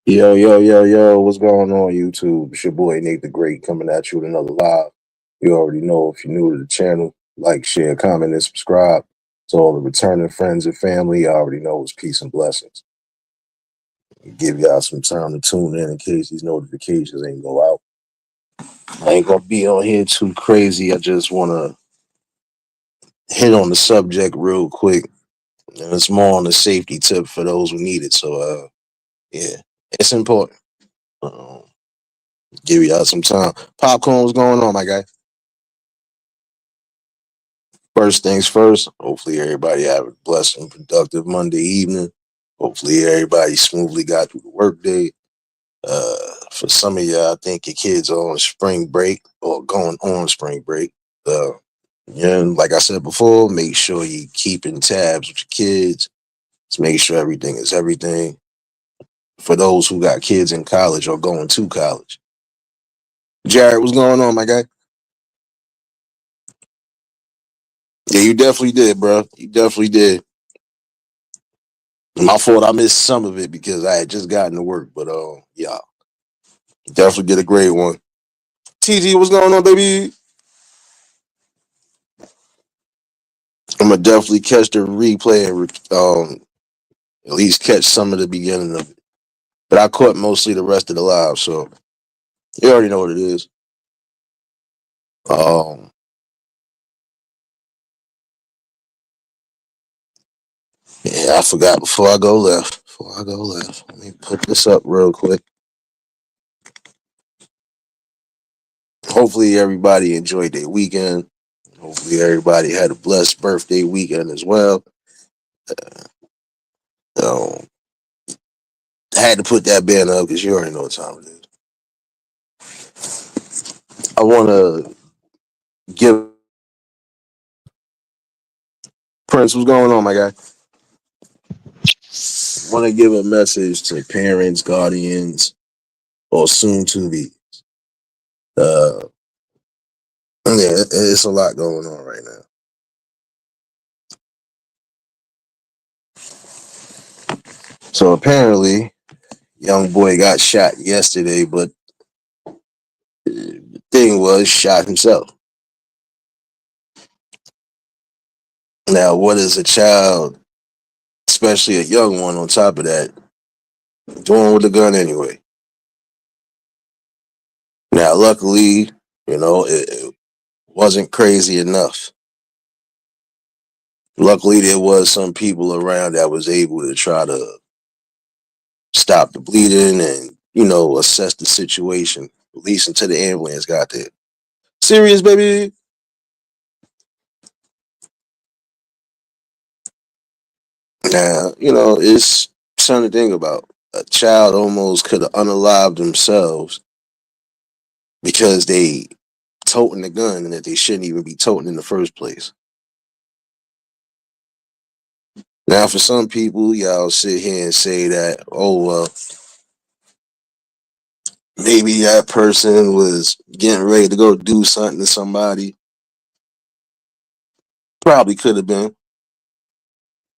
Yo, yo, yo, yo, what's going on, YouTube? It's your boy Nate the Great coming at you with another live. You already know if you're new to the channel, like, share, comment, and subscribe. To all the returning friends and family, I already know it's peace and blessings. Give y'all some time to tune in case these notifications ain't go out. I ain't gonna be on here too crazy. I just wanna hit on the subject real quick. And it's more on the safety tip for those who need it. So yeah, it's important. Um, give y'all some time. Popcorn, what's going on, my guy? First things first, hopefully everybody have a blessed and productive Monday evening. Hopefully everybody smoothly got through the workday. For some of y'all, I think your kids are on spring break or going on spring break. Uh, yeah, and like I said before, make sure you keeping tabs with your kids. Just make sure everything is everything. For those who got kids in college or going to college. Jared, what's going on, my guy? Yeah, you definitely did, bro. You definitely did. My fault. I missed some of it because I had just gotten to work. But yeah, definitely did a great one. TG, what's going on, baby? I'm gonna definitely catch the replay and at least catch some of the beginning of it. But I caught mostly the rest of the live, so you already know what it is. Um, yeah, I forgot before I go left. Before I go left, let me put this up real quick. Hopefully, everybody enjoyed their weekend. Hopefully, everybody had a blessed birthday weekend as well. Um, I had to put that banner up because you already know what time it is. I want to give Prince, what's going on, my guy? Want to give a message to parents, guardians, or soon to be. Uh, yeah, it's a lot going on right now. So apparently, young boy got shot yesterday, but the thing was, shot himself. Now, what is a child, especially a young one, on top of that, doing with a gun anyway? Now, luckily, it wasn't crazy enough. Luckily, there was some people around that was able to try to stop the bleeding and, assess the situation, at least until the ambulance got there. Serious, baby. Now, it's something to think about. A child almost could have unalived themselves because they toting the gun and that they shouldn't even be toting in the first place. Now, for some people, y'all sit here and say that, oh, well, maybe that person was getting ready to go do something to somebody. Probably could have been.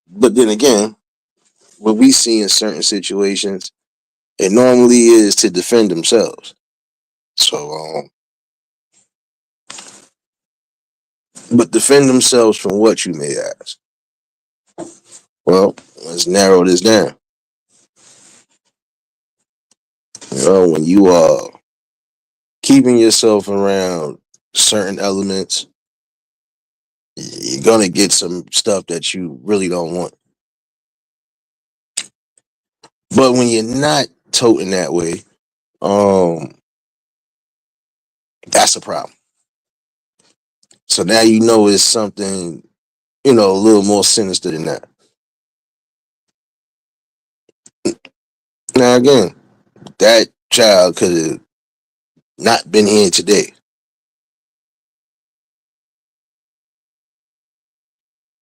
But then again, what we see in certain situations, it normally is to defend themselves. So, but defend themselves from what, you may ask? Well, let's narrow this down. When you are keeping yourself around certain elements, you're gonna get some stuff that you really don't want. But when you're not toting that way, um, that's a problem. So now you know it's something, a little more sinister than that. Now again, that child could have not been here today.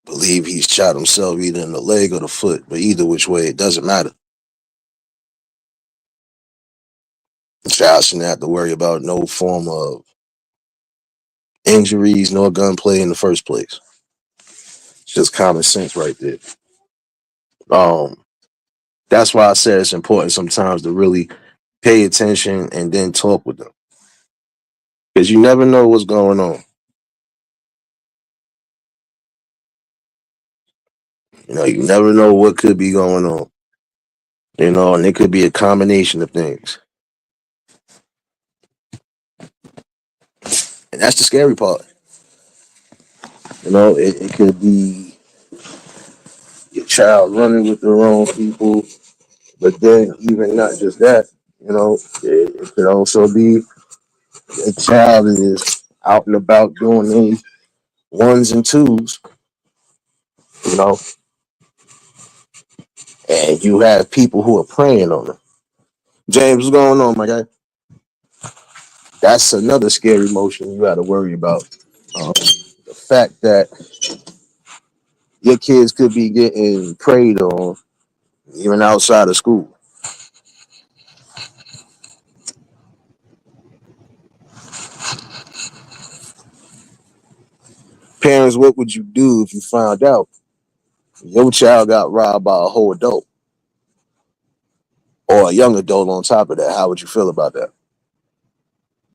Believe he's shot himself either in the leg or the foot, but either which way, it doesn't matter. The child shouldn't have to worry about no form of injuries nor gunplay in the first place. It's just common sense right there. Um, That's why I said it's important sometimes to really pay attention and then talk with them because you never know what's going on. You never know what could be going on. And it could be a combination of things. And that's the scary part. It could be your child running with the wrong people, but then even not just that, it could also be a child is out and about doing these ones and twos, you know, and you have people who are preying on them. James, what's going on, my guy? That's another scary emotion you got to worry about. The fact that your kids could be getting preyed on even outside of school. Parents, what would you do if you found out your child got robbed by a whole adult or a young adult on top of that? How would you feel about that?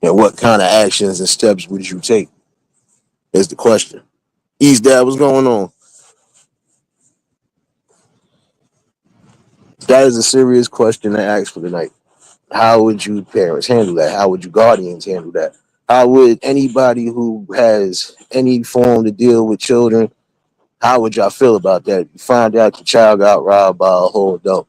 And what kind of actions and steps would you take? Is the question. East Dad, what's going on? That is a serious question to ask for tonight. How would you parents handle that? How would you guardians handle that? How would anybody who has any form to deal with children, how would y'all feel about that? You find out your child got robbed by a whole adult.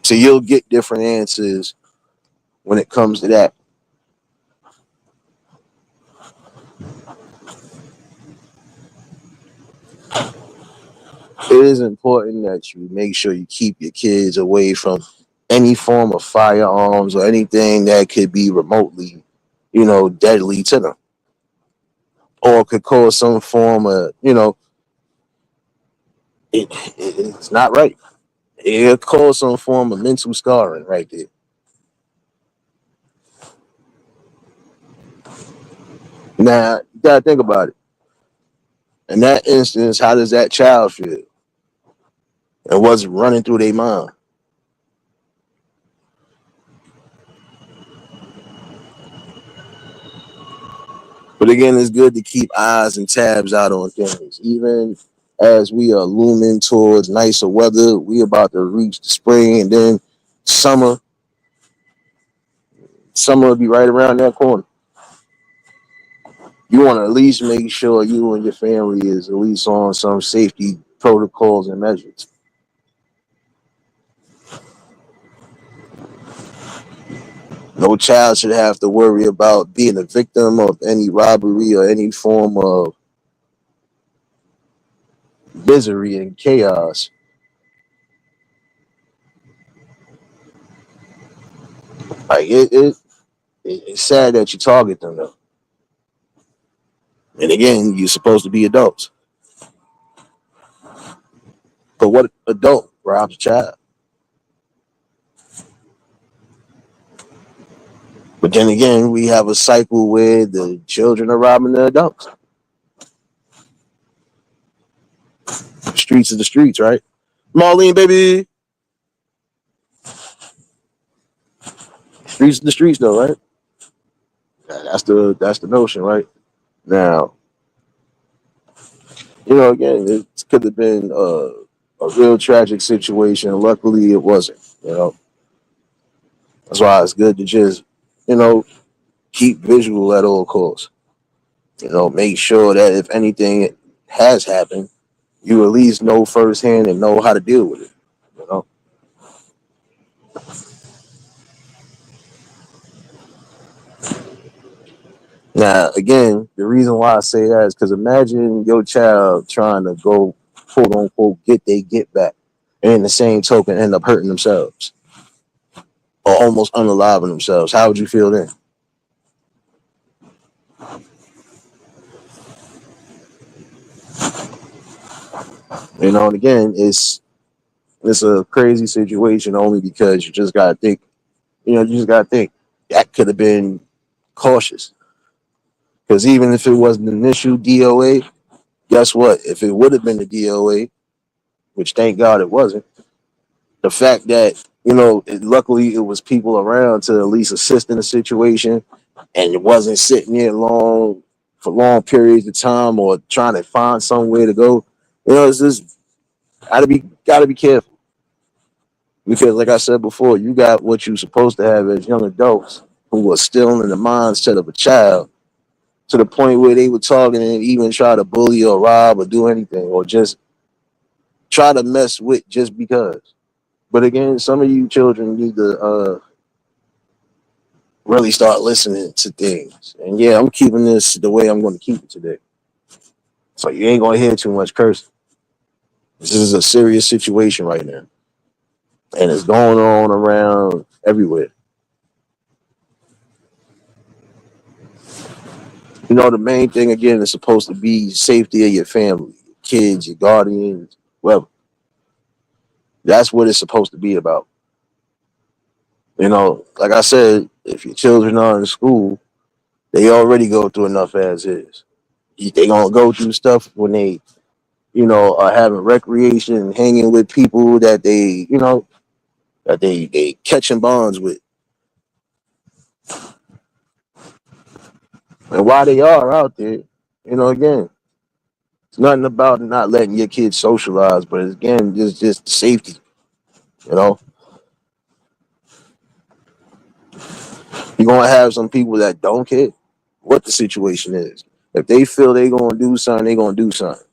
So you'll get different answers when it comes to that. It is important that you make sure you keep your kids away from any form of firearms or anything that could be remotely, deadly to them or could cause some form of, it's not right. It could cause some form of mental scarring right there. Now, you got to think about it. In that instance, how does that child feel? And what's running through their mind? But again, it's good to keep eyes and tabs out on things. Even as we are looming towards nicer weather, we about to reach the spring and then summer. Summer will be right around that corner. You want to at least make sure you and your family is at least on some safety protocols and measures. No child should have to worry about being a victim of any robbery or any form of misery and chaos. Like it's sad that you target them though. And again, you're supposed to be adults. But what adult robs a child? But then again, we have a cycle where the children are robbing the adults. The streets are the streets, right? Marlene, baby. Streets are the streets, though, right? That's the notion, right? Now, again, it could have been a real tragic situation. Luckily, it wasn't. That's why it's good to just, you know, keep visual at all costs. Make sure that if anything has happened, you at least know firsthand and know how to deal with it. You know. Now, again, the reason why I say that is because imagine your child trying to go, quote unquote, get they get back, and in the same token end up hurting themselves or almost unaliving themselves. How would you feel then? And again, it's a crazy situation only because you just gotta think. You just gotta think that could have been cautious. Because even if it was an initial DOA, guess what? If it would have been the DOA, which thank God it wasn't, the fact that, luckily it was people around to at least assist in the situation, and it wasn't sitting there for long periods of time or trying to find somewhere to go. It's just gotta be careful, because, like I said before, you got what you're supposed to have as young adults who are still in the mindset of a child, to the point where they were talking and even try to bully or rob or do anything, or just try to mess with just because. But again, some of you children need to really start listening to things. And yeah, I'm keeping this the way I'm going to keep it today. So you ain't going to hear too much cursing. This is a serious situation right now, and it's going on around everywhere. The main thing again is supposed to be safety of your family, your kids, your guardians, whoever. That's what it's supposed to be about. Like I said, if your children are in school, they already go through enough as is. They gonna go through stuff when they, are having recreation and hanging with people that they catching bonds with. And while they are out there, again, it's nothing about not letting your kids socialize, but again, just safety. You know, you're gonna have some people that don't care what the situation is. If they feel they gonna do something, they gonna do something.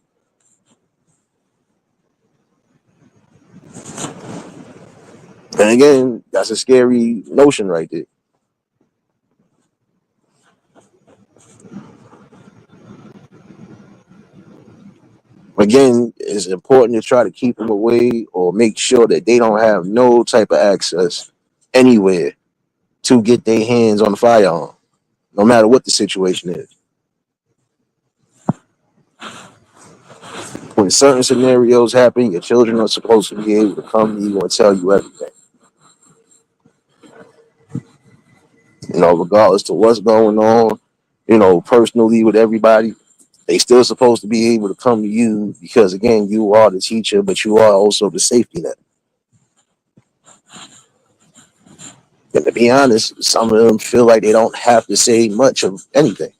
And again, that's a scary notion right there. Again, it's important to try to keep them away or make sure that they don't have no type of access anywhere to get their hands on the firearm, no matter what the situation is. When certain scenarios happen, your children are supposed to be able to come to you and tell you everything. Regardless to what's going on, personally with everybody, they still supposed to be able to come to you, because again, you are the teacher, but you are also the safety net. And to be honest, some of them feel like they don't have to say much of anything.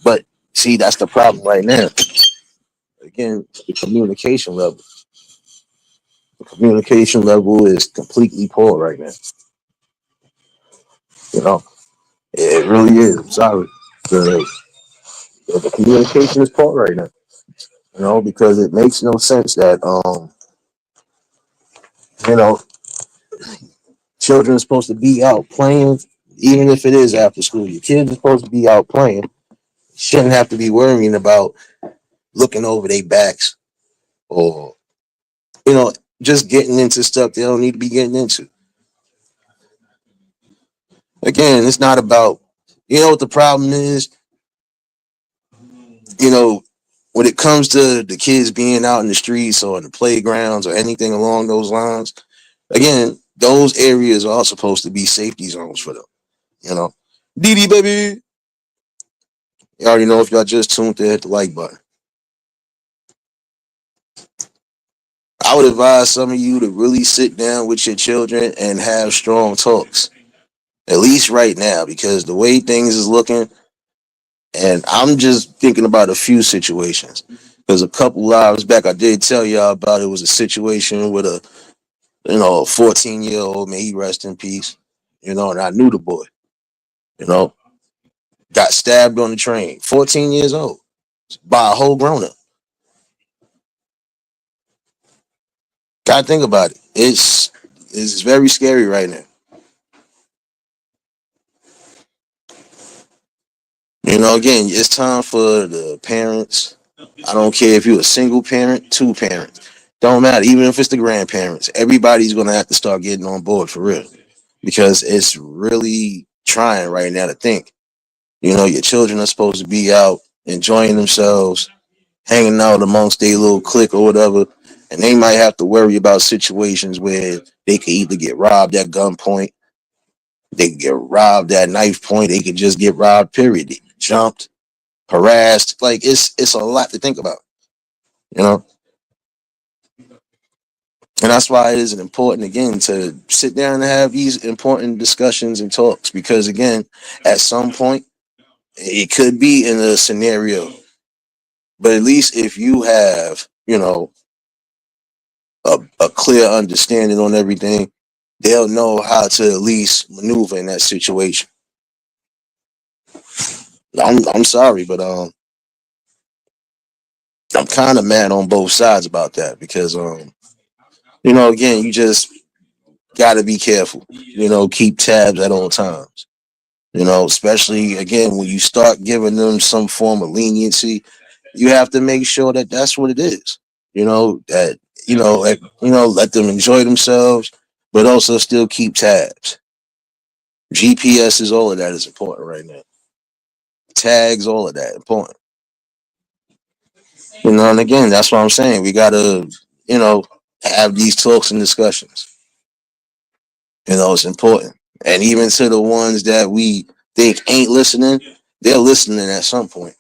But see, that's the problem right now. Again, the communication level. The communication level is completely poor right now. You know, it really is. I'm sorry. The, the communication is poor right now. Because it makes no sense that you know, children are supposed to be out playing, even if it is after school. Your kids are supposed to be out playing. Shouldn't have to be worrying about looking over their backs, or you know, just getting into stuff they don't need to be getting into. Again, it's not about, what the problem is, you know, when it comes to the kids being out in the streets or in the playgrounds or anything along those lines. Again, those areas are supposed to be safety zones for them. You know, DD baby. You already know, if y'all just tuned to, hit the like button. I would advise some of you to really sit down with your children and have strong talks, at least right now, because the way things is looking, and I'm just thinking about a few situations. Because a couple lives back, I did tell y'all about, it was a situation with a 14-year-old, may he rest in peace, and I knew the boy, you know, got stabbed on the train, 14 years old, by a whole grown up. Gotta think about it. It's very scary right now. Again, it's time for the parents. I don't care if you're a single parent, two parents. Don't matter. Even if it's the grandparents, everybody's gonna have to start getting on board for real. Because it's really trying right now to think. Your children are supposed to be out enjoying themselves, hanging out amongst their little clique or whatever, and they might have to worry about situations where they could either get robbed at gunpoint, they could get robbed at knife point, they could just get robbed, period. They jumped. harassed. Like it's a lot to think about, you know. And that's why it is important again to sit down and have these important discussions and talks because again, at some point it could be in a scenario, but at least if you have, a clear understanding on everything, they'll know how to at least maneuver in that situation. I'm sorry, but I'm kind of mad on both sides about that because again, you just got to be careful. Keep tabs at all times. Especially again when you start giving them some form of leniency, you have to make sure that that's what it is. That let them enjoy themselves, but also still keep tabs. GPS is all of that is important right now. Tags, all of that important. And again, that's what I'm saying. We gotta, you know, have these talks and discussions. It's important. And even to the ones that we think ain't listening, they're listening at some point.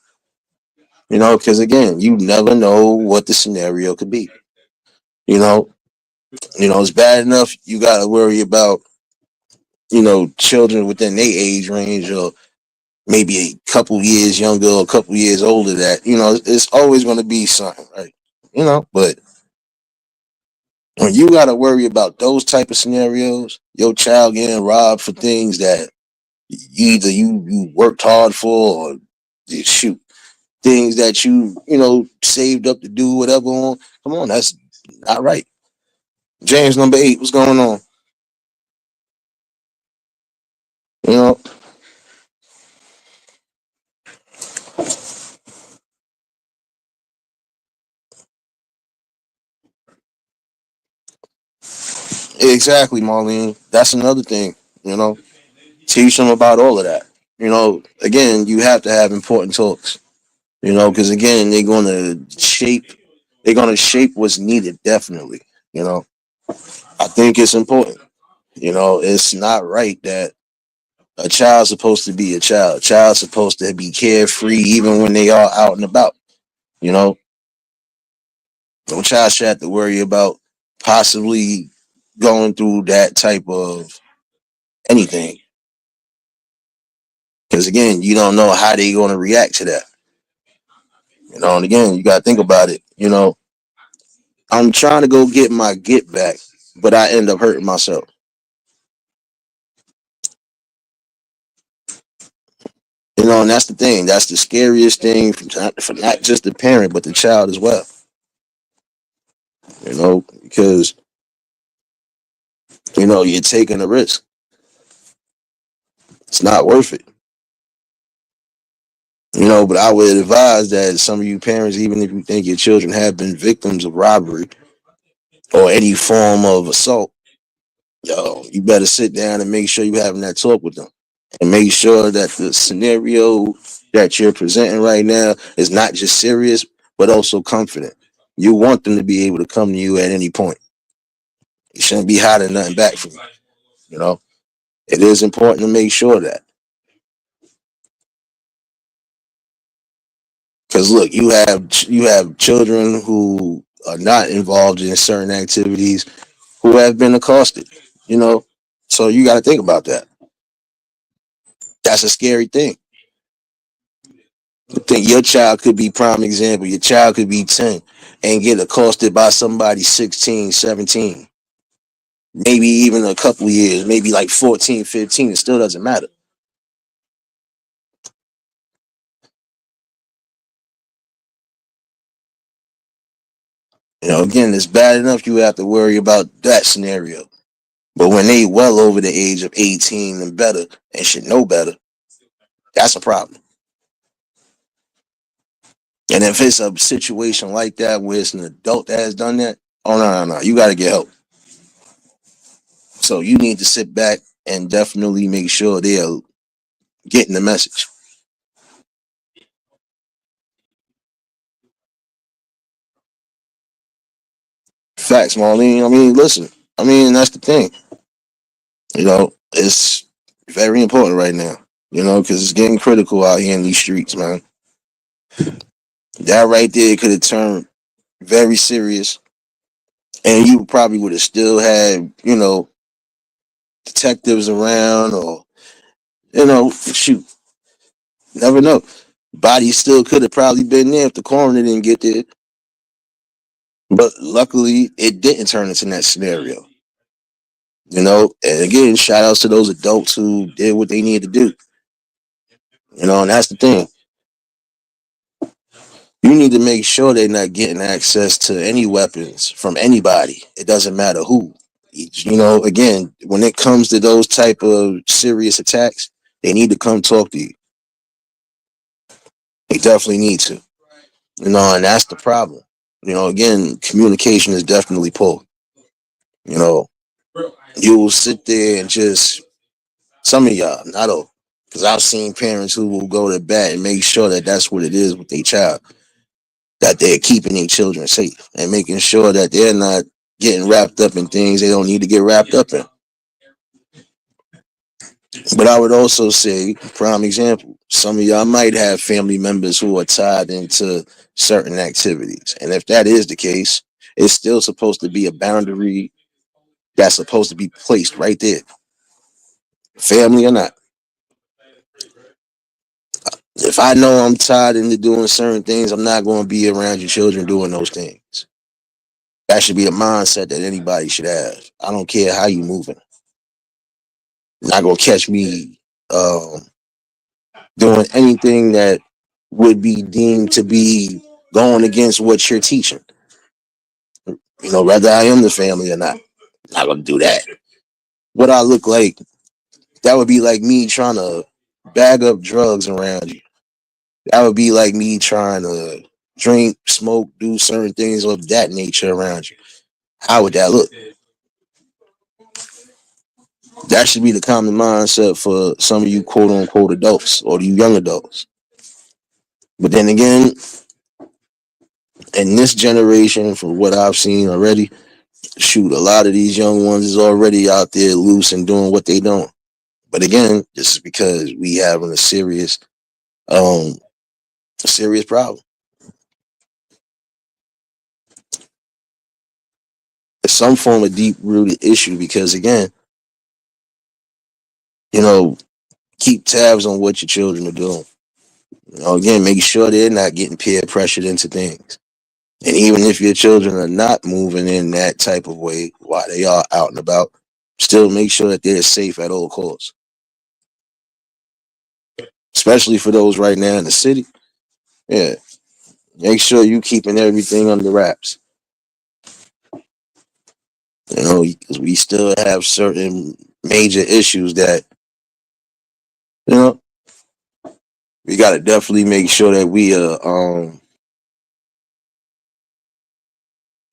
Because again, you never know what the scenario could be. You know, it's bad enough you gotta worry about, children within their age range or maybe a couple years younger or a couple years older that, it's always gonna be something, right? But when you gotta worry about those type of scenarios, your child getting robbed for things that either you worked hard for or shoot things that you saved up to do whatever on. Come on, that's not right. James number 8, what's going on? You know, exactly, Marlene. That's another thing. You know, teach them about all of that. Again, you have to have important talks. Because again, they're gonna shape what's needed. Definitely. You know, I think it's important. It's not right that a child's supposed to be a child. A child's supposed to be carefree even when they are out and about. You know, no child should have to worry about possibly going through that type of anything. Because again, you don't know how they're going to react to that. And again, you got to think about it. I'm trying to go get my get back, but I end up hurting myself. And that's the thing. That's the scariest thing for not just the parent, but the child as well. Because you're taking a risk. It's not worth it. But I would advise that some of you parents, even if you think your children have been victims of robbery or any form of assault, you better sit down and make sure you're having that talk with them and make sure that the scenario that you're presenting right now is not just serious, but also confident. You want them to be able to come to you at any point. You shouldn't be hiding nothing back from you. You know, it is important to make sure that. Because look, you have children who are not involved in certain activities who have been accosted. You know, so you got to think about that. That's a scary thing. You think your child could be prime example. Your child could be 10 and get accosted by somebody 16, 17, maybe even a couple years, maybe like 14, 15. It still doesn't matter. Again, it's bad enough you have to worry about that scenario. But when they well over the age of 18 and better and should know better, that's a problem. And if it's a situation like that where it's an adult that has done that, oh no, you got to get help. So you need to sit back and definitely make sure they are getting the message. Facts, Marlene. I mean, listen. I mean, that's the thing. It's very important right now. Because it's getting critical out here in these streets, man. That right there could have turned very serious, and you probably would have still had, detectives around, or shoot, never know. Body still could have probably been there if the coroner didn't get there. But luckily, it didn't turn into that scenario. And again, shout outs to those adults who did what they needed to do. And that's the thing. You need to make sure they're not getting access to any weapons from anybody. It doesn't matter who. Again, when it comes to those type of serious attacks, they need to come talk to you. They definitely need to. And that's the problem. Again, communication is definitely poor. You know, you will sit there and just, some of y'all, not all, because I've seen parents who will go to bat and make sure that that's what it is with their child, that they're keeping their children safe and making sure that they're not getting wrapped up in things they don't need to get wrapped up in. But I would also say, prime example, some of y'all might have family members who are tied into certain activities. And if that is the case, it's still supposed to be a boundary that's supposed to be placed right there, family or not. If I know I'm tied into doing certain things, I'm not going to be around your children doing those things. That should be a mindset that anybody should have. I don't care how you moving. You're not going to catch me um, doing anything that would be deemed to be going against what you're teaching. Whether I am the family or not. Not going to do that. What I look like, that would be like me trying to bag up drugs around you. That would be like me trying to drink, smoke, do certain things of that nature around you. How would that look? That should be the common mindset for some of you quote unquote adults or you young adults. But then again, in this generation, from what I've seen already, shoot, a lot of these young ones is already out there loose and doing what they doing. But again, this is because we having um, a serious problem. It's some form of deep rooted issue because again, you know, keep tabs on what your children are doing. Again, make sure they're not getting peer pressured into things. And even if your children are not moving in that type of way while they are out and about, still make sure that they're safe at all costs. Especially for those right now in the city. Yeah. Make sure you keeping everything under wraps. Because we still have certain major issues that, you know, we gotta definitely make sure that we are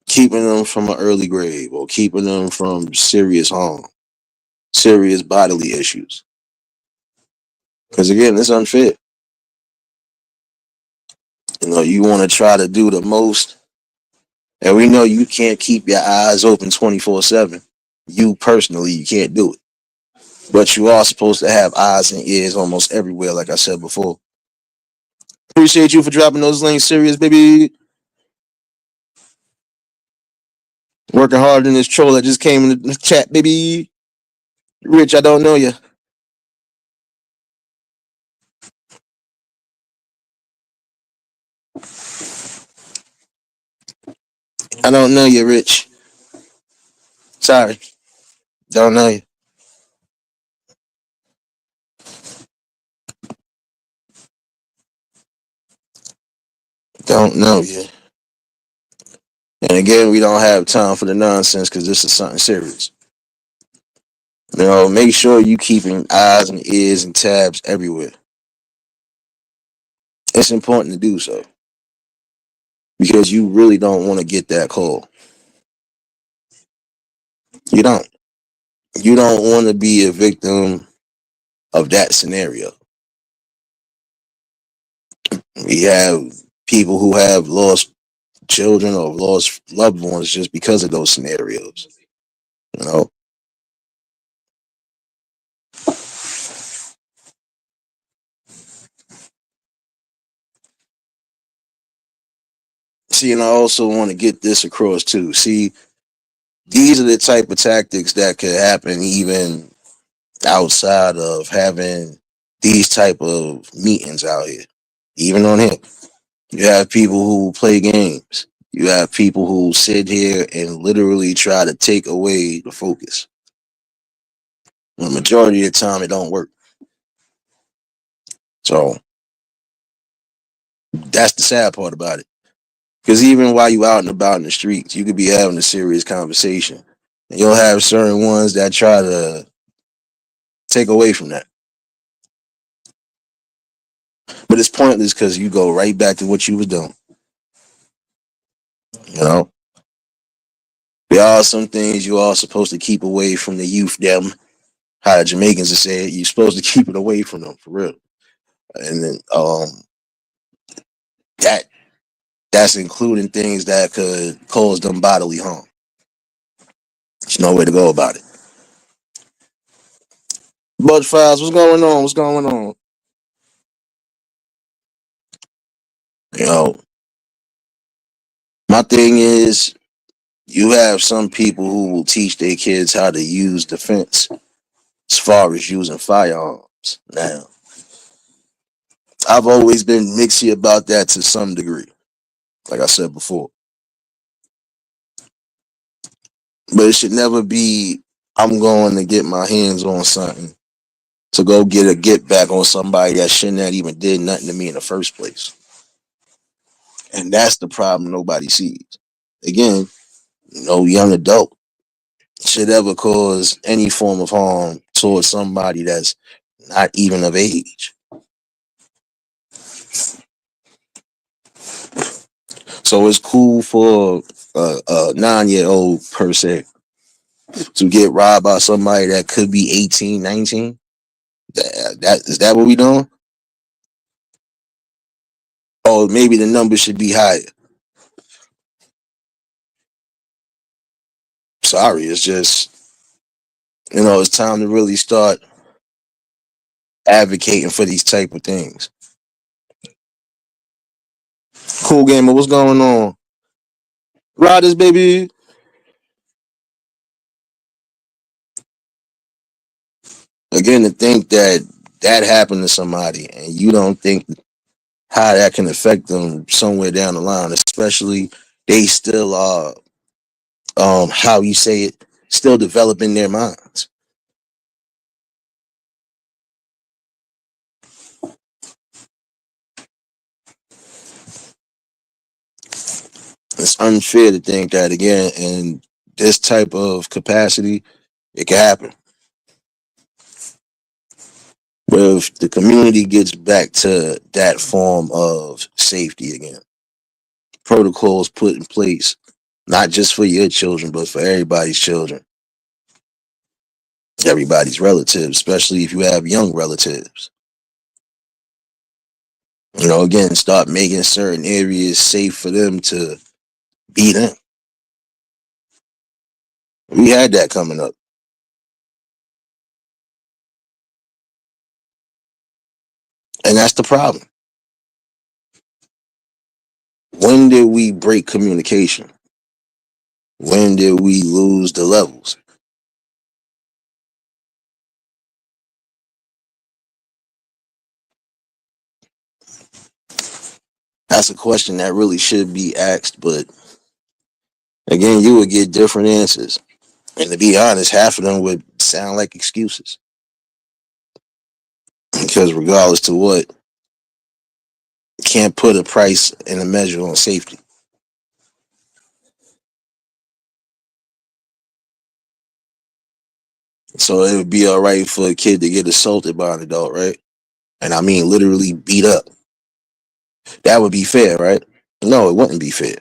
keeping them from an early grave or keeping them from serious harm, serious bodily issues. Because again, it's unfair. You want to try to do the most, and we know you can't keep your eyes open 24/7. You personally, you can't do it. But you are supposed to have eyes and ears almost everywhere, like I said before. Appreciate you for dropping those links, serious baby. Working hard in this troll that just came in the chat, baby. Rich, I don't know you. I don't know you, Rich. Sorry, don't know you. Don't know you. And again, we don't have time for the nonsense because this is something serious. Make sure you keeping eyes and ears and tabs everywhere. It's important to do so because you really don't want to get that call. You don't. You don't want to be a victim of that scenario. We have people who have lost children or lost loved ones just because of those scenarios. You know, See, and I also want to get this across too. See, these are the type of tactics that could happen even outside of having these type of meetings out here. Even on here, you have people who play games. You have people who sit here and literally try to take away the focus. The majority of the time, it don't work. So that's the sad part about it. Because even while you out and about in the streets, you could be having a serious conversation, and you'll have certain ones that try to take away from that. But it's pointless because you go right back to what you was doing. You know, there are some things you are supposed to keep away from the youth. Them, how the Jamaicans have said, you're supposed to keep it away from them for real. And then that that's including things that could cause them bodily harm. There's no way to go about it. Bud Files, what's going on? What's going on? You know, my thing is, you have some people who will teach their kids how to use defense as far as using firearms. Now, I've always been mixy about that to some degree, like I said before. But it should never be, I'm going to get my hands on something to go get a get back on somebody that shouldn't have even did nothing to me in the first place. And that's the problem nobody sees. Again, no young adult should ever cause any form of harm towards somebody that's not even of age. So it's cool for a 9-year-old per se to get robbed by somebody that could be 18, 19. That is that what we doing? Or maybe the number should be higher. Sorry, it's just, it's time to really start advocating for these type of things. Cool gamer, what's going on? Riders, baby. Again, to think that that happened to somebody and you don't think how that can affect them somewhere down the line, especially they still are, how you say it, still developing their minds. It's unfair to think that again in this type of capacity, it can happen. But if the community gets back to that form of safety again, protocols put in place, not just for your children, but for everybody's children, everybody's relatives, especially if you have young relatives. Again, start making certain areas safe for them to be them. We had that coming up. And that's the problem. When did we break communication? When did we lose the levels? That's a question that really should be asked, but again, you would get different answers. And to be honest, half of them would sound like excuses. Because regardless to what, can't put a price and a measure on safety. So it would be all right for a kid to get assaulted by an adult, right? And I mean literally beat up. That would be fair, right? No, it wouldn't be fair.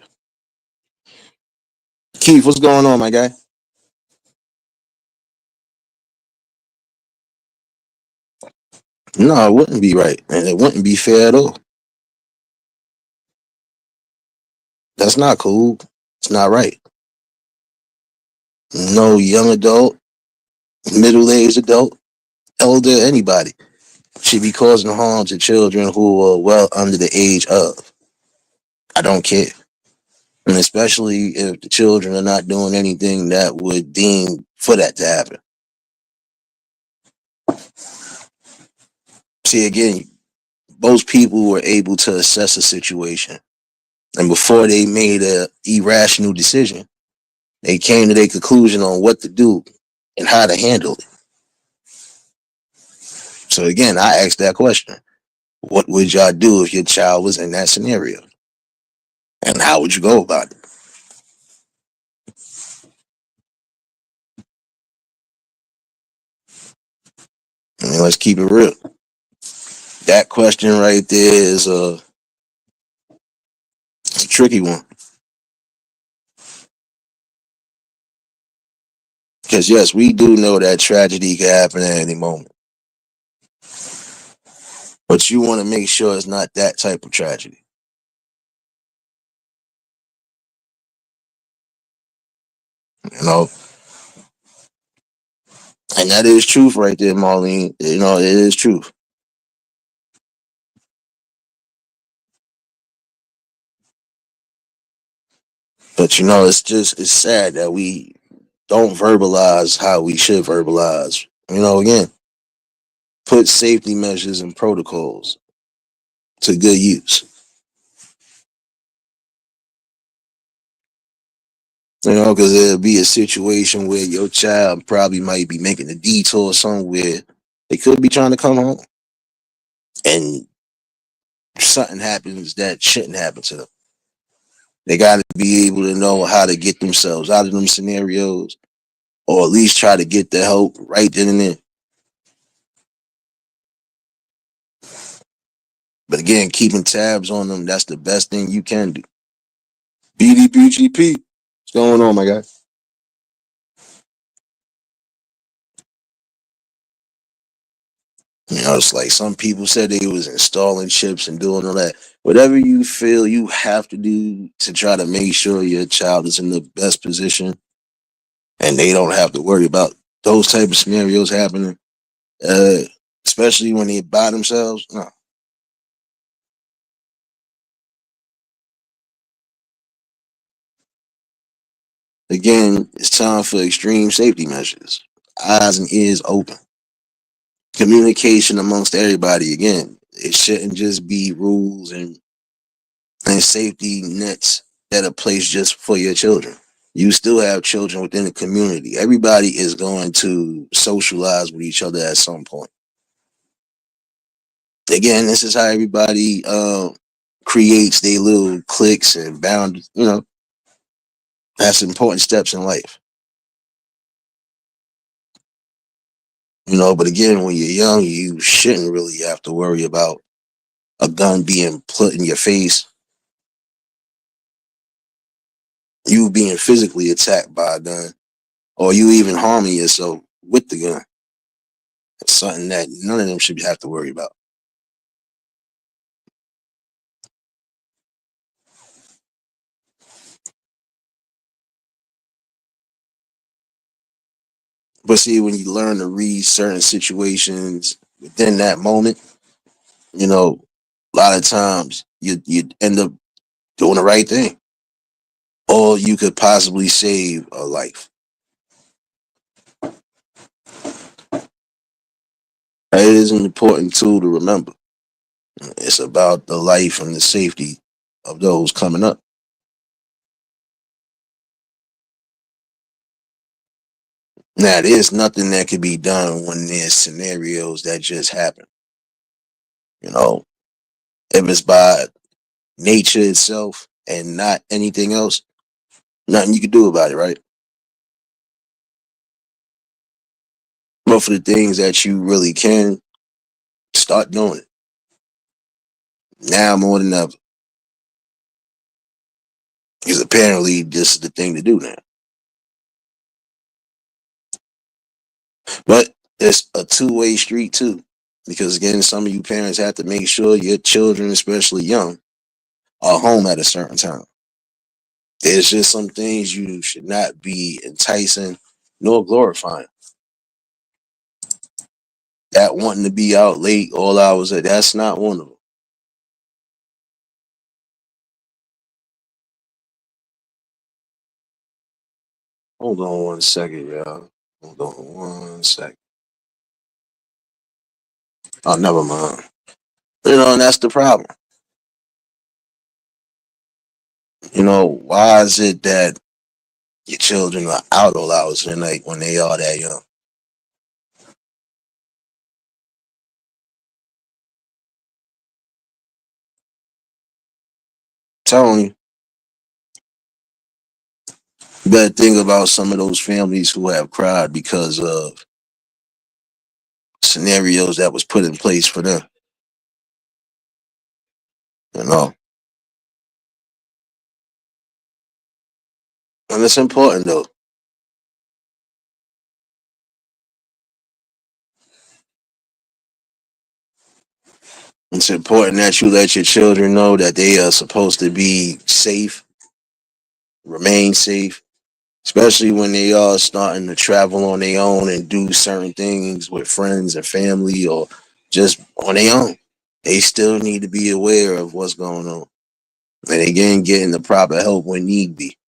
Keith, what's going on, my guy? No, it wouldn't be right. And it wouldn't be fair at all. That's not cool. It's not right. No young adult, middle-aged adult, elder, anybody should be causing harm to children who are well under the age of. I don't care. And especially if the children are not doing anything that would deem for that to happen. See, again, most people were able to assess a situation, and before they made a irrational decision, they came to their conclusion on what to do and how to handle it. So again, I asked that question. What would y'all do if your child was in that scenario? And how would you go about it? I mean, let's keep it real. That question right there is it's a tricky one. Because yes, we do know that tragedy can happen at any moment. But you want to make sure it's not that type of tragedy. You know, and that is truth right there, Marlene. You know, it is truth. But you know, it's sad that we don't verbalize how we should verbalize. You know, again, put safety measures and protocols to good use. You know, because there'll be a situation where your child probably might be making a detour somewhere. They could be trying to come home, and something happens that shouldn't happen to them. They got to be able to know how to get themselves out of them scenarios, or at least try to get the help right then and there. But again, keeping tabs on them, that's the best thing you can do. BDBGP, what's going on, my guy? You know, it's like some people said they was installing chips and doing all that. Whatever you feel you have to do to try to make sure your child is in the best position and they don't have to worry about those type of scenarios happening, uh, especially when they by themselves. No. Again, it's time for extreme safety measures. Eyes and ears open. Communication amongst everybody. Again, it shouldn't just be rules and safety nets that are placed just for your children. You still have children within the community. Everybody is going to socialize with each other at some point. Again, this is how everybody creates their little cliques and boundaries. You know, that's important steps in life. You know, but again, when you're young, you shouldn't really have to worry about a gun being put in your face, you being physically attacked by a gun, or you even harming yourself with the gun. It's something that none of them should have to worry about. But see, when you learn to read certain situations within that moment, you know, a lot of times you end up doing the right thing, or you could possibly save a life. It is an important tool to remember. It's about the life and the safety of those coming up. Now, there's nothing that can be done when there's scenarios that just happen. You know, if it's by nature itself and not anything else, nothing you can do about it, right? But for the things that you really can, start doing it now more than ever. Because apparently this is the thing to do now. But it's a two-way street too. Because again, some of you parents have to make sure your children, especially young, are home at a certain time. There's just some things you should not be enticing nor glorifying. That wanting to be out late all hours, that's not one of them. Hold on one second, y'all. Hold on one second. Oh, never mind. And that's the problem. Why is it that your children are out all hours of the night when they are that young? Telling you, you better think about some of those families who have cried because of scenarios that was put in place for them. You know, and it's important though. It's important that you let your children know that they are supposed to be safe, remain safe, especially when they are starting to travel on their own and do certain things with friends and family or just on their own. They still need to be aware of what's going on. And again, getting the proper help when need be,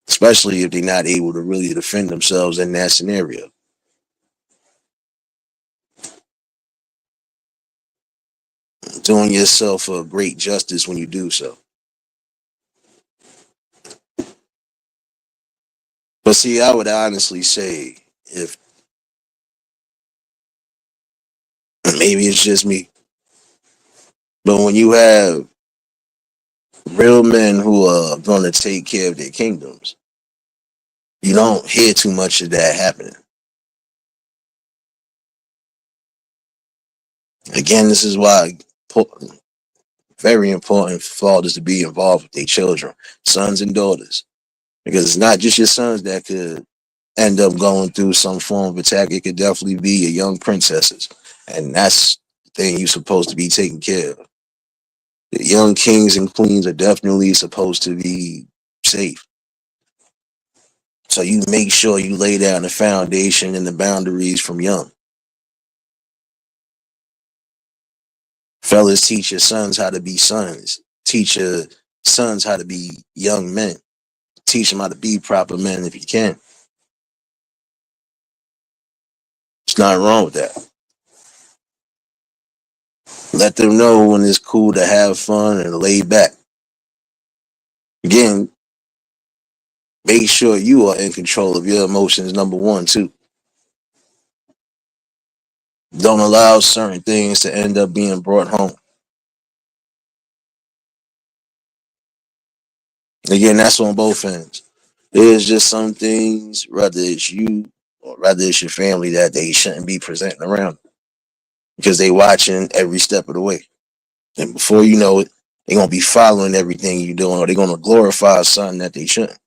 especially if they're not able to really defend themselves in that scenario. Doing yourself a great justice when you do so. But see, I would honestly say, if maybe it's just me, but when you have real men who are going to take care of their kingdoms, you don't hear too much of that happening. Again, this is why very important for fathers to be involved with their children, sons and daughters, because it's not just your sons that could end up going through some form of attack. It could definitely be your young princesses, and that's the thing you're supposed to be taking care of. The young kings and queens are definitely supposed to be safe. So you make sure you lay down the foundation and the boundaries from young. Fellas, teach your sons how to be sons. Teach your sons how to be young men. Teach them how to be proper men if you can. It's not wrong with that. Let them know when it's cool to have fun and lay back. Again, make sure you are in control of your emotions, number one, too. Don't allow certain things to end up being brought home. Again, that's on both ends. There's just some things, whether it's you or whether it's your family, that they shouldn't be presenting around because they watching every step of the way. And before you know it, they're gonna be following everything you're doing, or they're gonna glorify something that they shouldn't.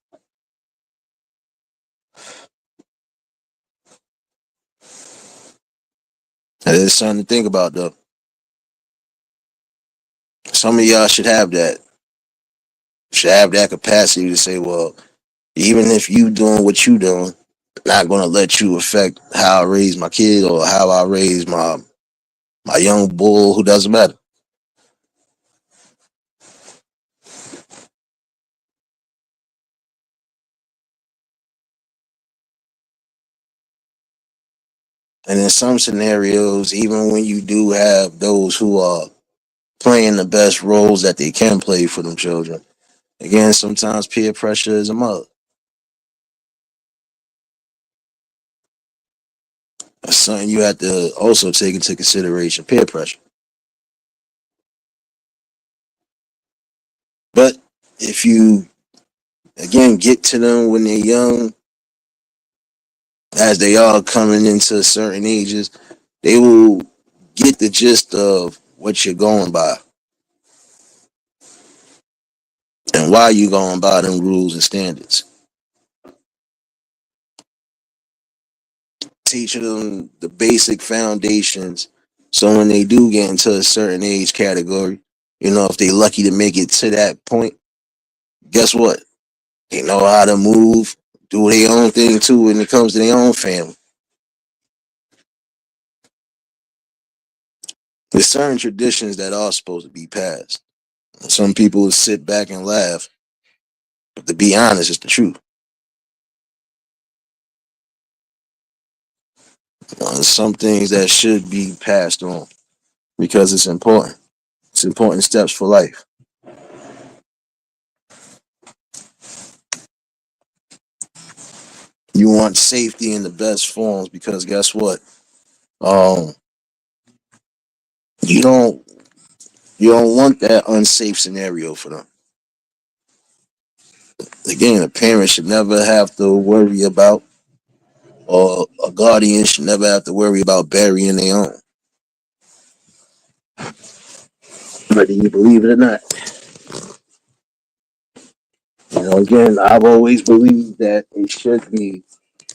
That is something to think about though. Some of y'all should have that capacity to say, well, even if you doing what you doing, not gonna let you affect how I raise my kid or how I raise my young bull who doesn't matter. And in some scenarios, even when you do have those who are playing the best roles that they can play for them children, again, sometimes peer pressure is a mug. That's something you have to also take into consideration, peer pressure. But if you, again, get to them when they're young, as they are coming into certain ages, they will get the gist of what you're going by and why you're going by them rules and standards. Teaching them the basic foundations so when they do get into a certain age category, if they lucky to make it to that point, guess what? They know how to move, do their own thing too when it comes to their own family. There's certain traditions that are supposed to be passed. Some people sit back and laugh, but to be honest, it's the truth. Some things that should be passed on because it's important. It's important steps for life. You want safety in the best forms because guess what? Um, you don't you don't want that unsafe scenario for them. Again, a parent should never have to worry about, or a guardian should never have to worry about burying their own, whether you believe it or not. Again, I've always believed that it should be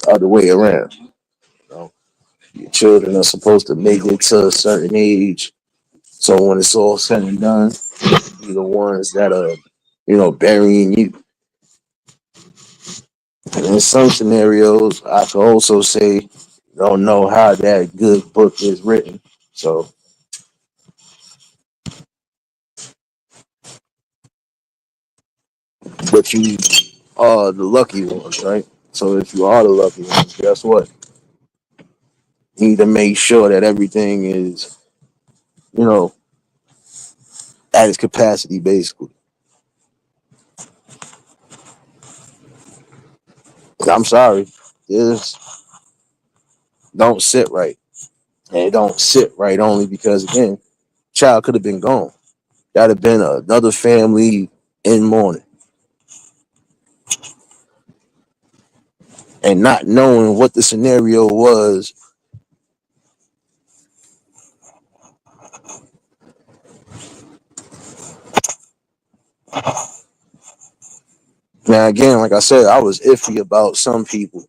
the other way around. You know, your children are supposed to make it to a certain age, so when it's all said and done, be the ones that are, burying you. And in some scenarios, I could also say, don't know how that good book is written. So, but you are the lucky ones, right? So if you are the lucky ones, guess what? You need to make sure that everything is, you know, at its capacity, basically. I'm sorry, this don't sit right. And it don't sit right only because, again, child could have been gone. That'd have been another family in mourning. And not knowing what the scenario was. Now, again, like I said, I was iffy about some people.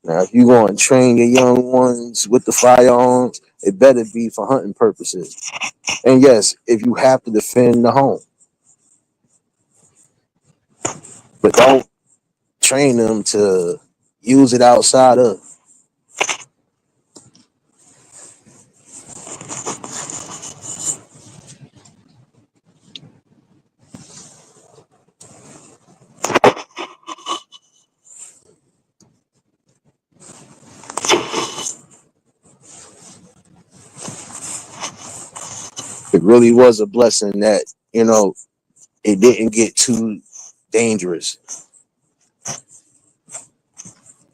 Now, if you're going to train your young ones with the firearms, it better be for hunting purposes. And yes, if you have to defend the home, but don't train them to use it outside of. It really was a blessing that, it didn't get too dangerous.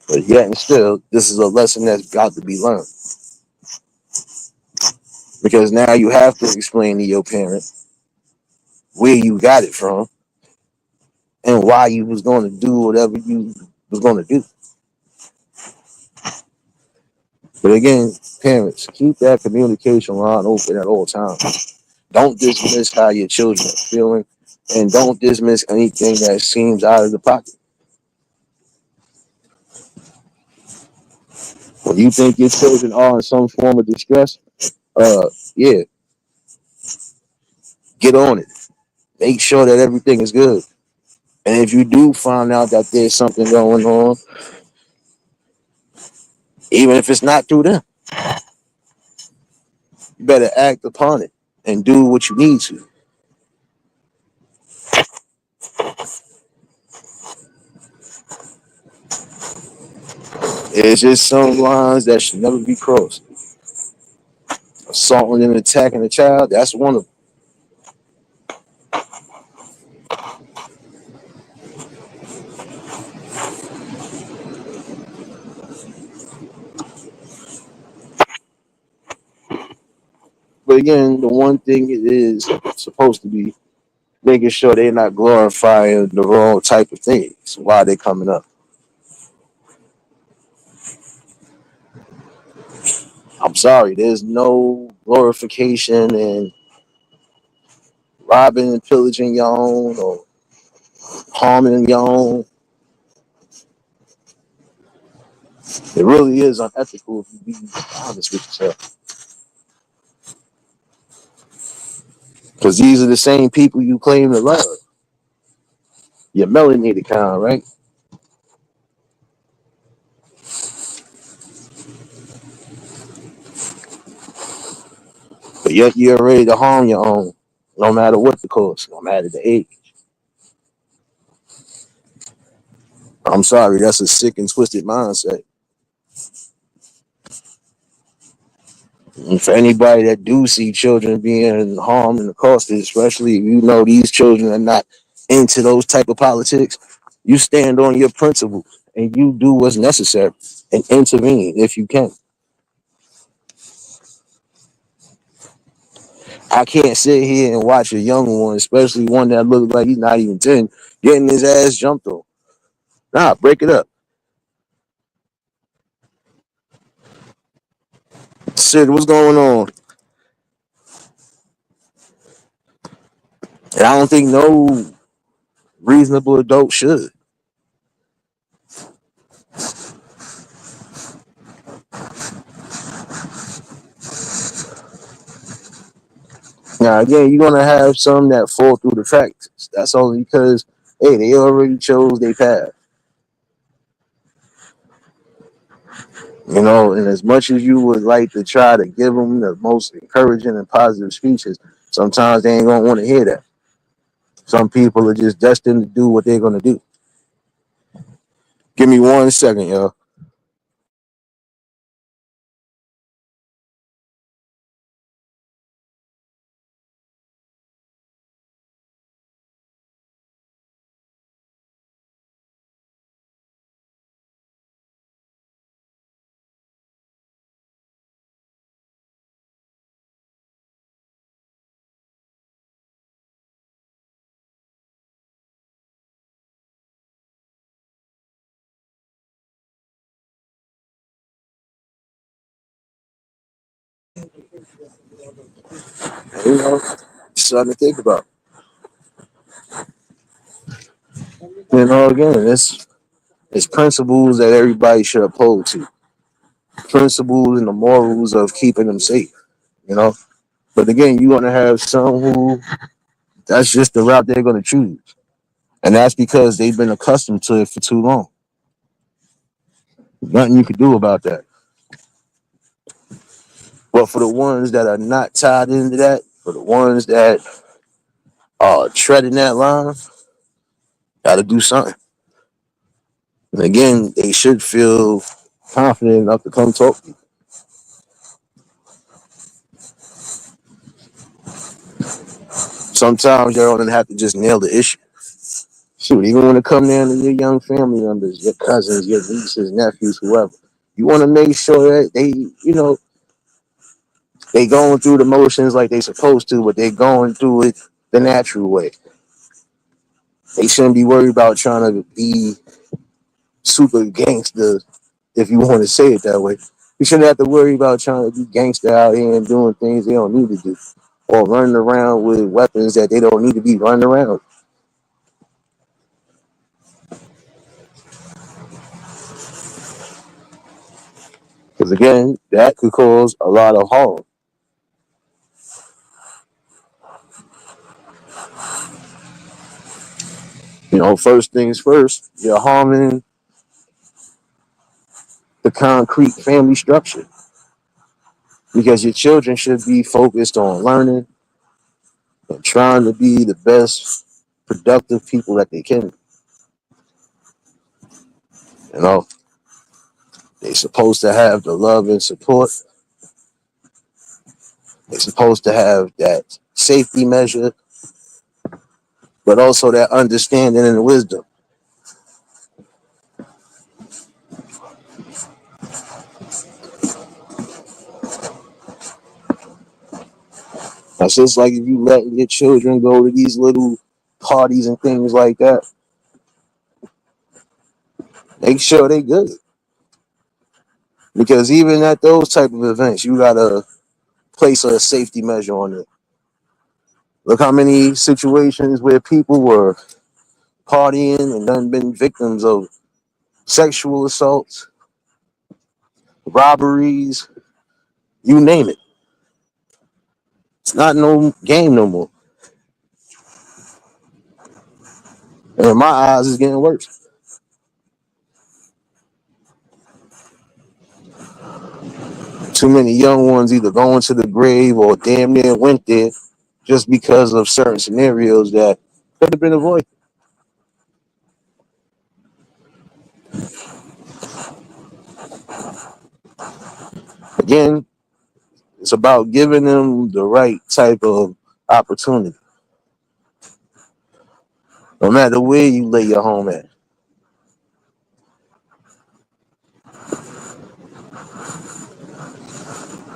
But yet and still, this is a lesson that's got to be learned. Because now you have to explain to your parent where you got it from and why you was going to do whatever you was going to do. But again, parents, keep that communication line open at all times. Don't dismiss how your children are feeling, and don't dismiss anything that seems out of the pocket. When you think your children are in some form of distress, yeah, get on it. Make sure that everything is good. And if you do find out that there's something going on, even if it's not through them, you better act upon it and do what you need to. It's just some lines that should never be crossed. Assaulting and attacking a child, that's one of them. But again, the one thing it is supposed to be making sure they're not glorifying the wrong type of things while they're coming up. I'm sorry, there's no glorification in robbing and pillaging your own or harming your own. It really is unethical if you be honest with yourself. Because these are the same people you claim to love. Your melanated kind, right? But yet you're ready to harm your own, no matter what the cost, no matter the age. I'm sorry, that's a sick and twisted mindset. And for anybody that do see children being harmed and accosted, especially if you know these children are not into those type of politics, you stand on your principles and you do what's necessary and intervene if you can. I can't sit here and watch a young one, especially one that looks like he's not even 10, getting his ass jumped on. Nah, break it up. Shit, what's going on? And I don't think no reasonable adult should. Now, again, you're going to have some that fall through the cracks. That's only because, hey, they already chose their path. You know, and as much as you would like to try to give them the most encouraging and positive speeches, sometimes they ain't going to want to hear that. Some people are just destined to do what they're going to do. Give me 1 second, y'all. You know, something to think about. You know, again, it's principles that everybody should uphold to. Principles and the morals of keeping them safe, you know. But again, you're gonna have some who that's just the route they're gonna choose. And that's because they've been accustomed to it for too long. Nothing you could do about that. But for the ones that are not tied into that, for the ones that are treading that line, gotta do something. And again, they should feel confident enough to come talk to you. Sometimes you don't have to just nail the issue. Shoot, even when it comes down to your young family members, your cousins, your nieces, nephews, whoever, you want to make sure that they, they going through the motions like they supposed to, but they going through it the natural way. They shouldn't be worried about trying to be super gangster, if you want to say it that way. You shouldn't have to worry about trying to be gangster out here and doing things they don't need to do, or running around with weapons that they don't need to be running around. Because again, that could cause a lot of harm. You know, first things first, you're harming the concrete family structure because your children should be focused on learning and trying to be the best productive people that they can. You know, they're supposed to have the love and support. They're supposed to have that safety measure, but also that understanding and wisdom. That's just like if you let your children go to these little parties and things like that, make sure they good. Because even at those type of events, you gotta place a safety measure on it. Look how many situations where people were partying and done been victims of sexual assaults, robberies, you name it. It's not no game no more. And in my eyes, it's getting worse. Too many young ones either going to the grave or damn near went there just because of certain scenarios that could have been avoided. Again, It's about giving them the right type of opportunity, no matter where you lay your home at.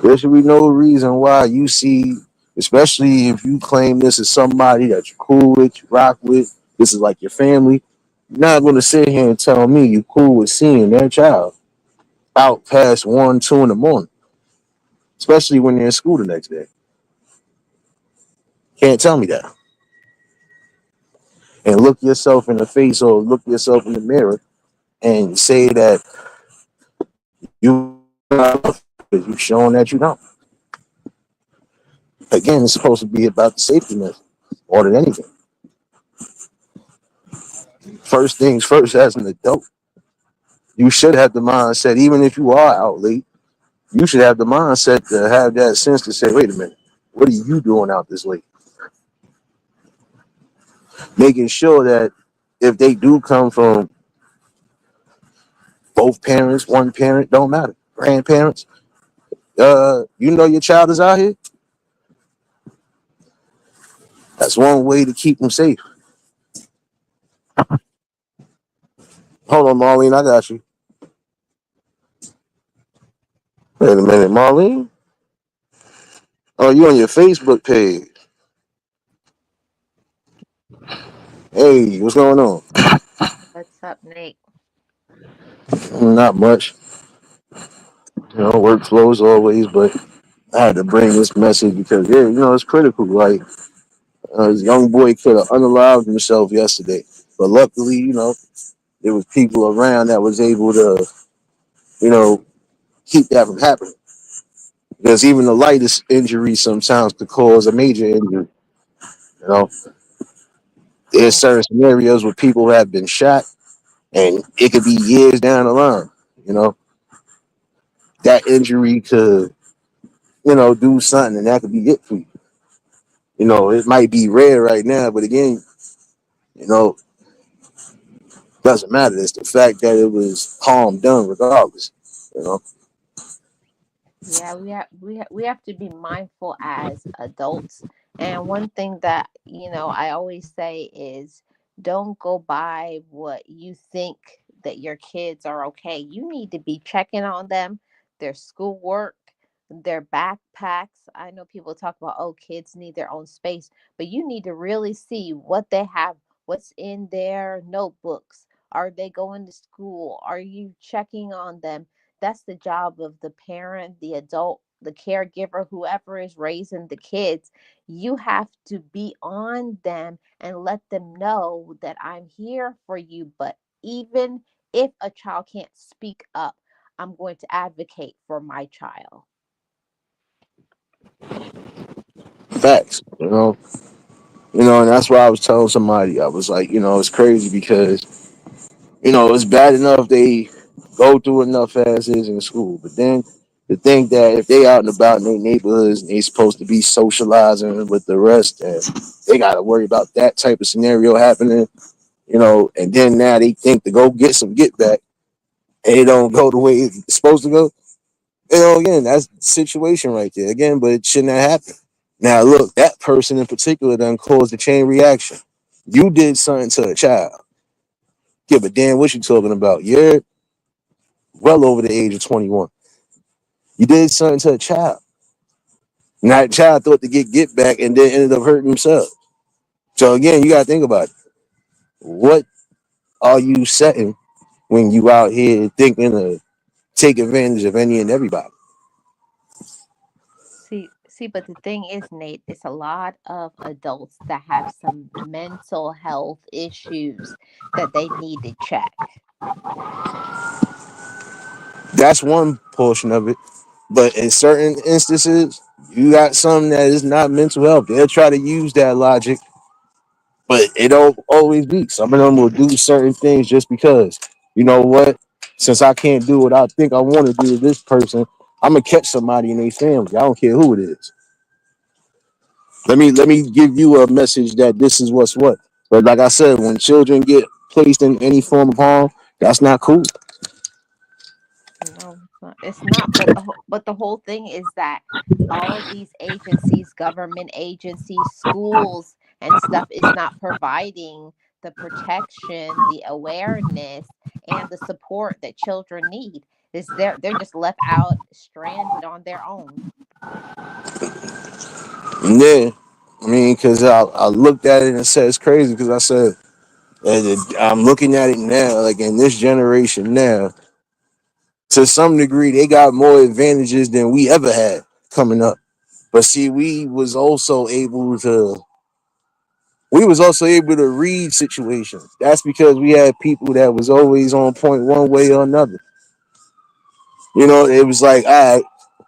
There should be no reason why you see, especially if you claim this is somebody that you're cool with, you rock with, this is like your family. You're not going to sit here and tell me you cool with seeing their child out past 1, 2 in the morning, especially when they're in school the next day. Can't tell me that. And look yourself in the face or look yourself in the mirror and say that you you're showing that you don't. Again, it's supposed to be about the safety net more than anything. First things first, as an adult, you should have the mindset, even if you are out late, you should have the mindset to have that sense to say, wait a minute, what are you doing out this late? Making sure that if they do come from both parents, one parent, don't matter, grandparents, you know your child is out here. That's one way to keep them safe. Hold on, Marlene, I got you. Wait a minute, Marlene. Oh, you on your Facebook page? Hey, what's going on? What's up, Nate? Not much. Workflow as always, but I had to bring this message because, yeah, it's critical. Like, this young boy could have unalived himself yesterday, but luckily, there was people around that was able to, you know, keep that from happening. Because even the lightest injury sometimes could cause a major injury. You know, there's Right. certain scenarios where people have been shot, and it could be years down the line. You know, that injury could, do something, and that could be it for you. It might be rare right now, but again, you know, doesn't matter. It's the fact that it was harm done regardless. You know, Yeah, we have to be mindful as adults. And one thing that, I always say is don't go by what you think that your kids are okay. You need to be checking on them, their schoolwork, their backpacks. I know people talk about, oh, kids need their own space, but you need to really see what they have, what's in their notebooks. Are they going to school? Are you checking on them? That's the job of the parent, the adult, the caregiver, whoever is raising the kids. You have to be on them and let them know that I'm here for you. But even if a child can't speak up, I'm going to advocate for my child. facts. And that's why I was telling somebody. I was like, it's crazy because it's bad enough they go through enough asses in school, but then to think that if they out and about in their neighborhoods and they supposed to be socializing with the rest, and they got to worry about that type of scenario happening, and then now they think to go get some get back, and it don't go the way it's supposed to go. Again, that's the situation right there. Again, but it shouldn't have happened. Now, look, that person in particular done caused a chain reaction. You did something to a child. Give a damn what you talking about. You're well over the age of 21. You did something to a child. And that child thought to get back and then ended up hurting himself. So again, you gotta think about it. What are you setting when you out here thinking to take advantage of any and everybody? See, but the thing is, Nate, it's a lot of adults that have some mental health issues that they need to check. That's one portion of it. But in certain instances, you got something that is not mental health. They'll try to use that logic, but it don't always be. Some of them will do certain things just because. You know what? Since I can't do what I think I want to do to this person, I'm gonna catch somebody in their family. I don't care who it is. Let me give you a message that this is what's what. But like I said, when children get placed in any form of harm, that's not cool. No. It's not, but the whole thing is that all these agencies, government agencies, schools and stuff is not providing the protection, the awareness, and the support that children need. Is they're just left out stranded on their own. Yeah, I mean, because I looked at it and said it's crazy because I said I'm looking at it now, like in this generation now, to some degree, they got more advantages than we ever had coming up. But see, we was also able to read situations. That's because we had people that was always on point one way or another. You know, it was like, all right,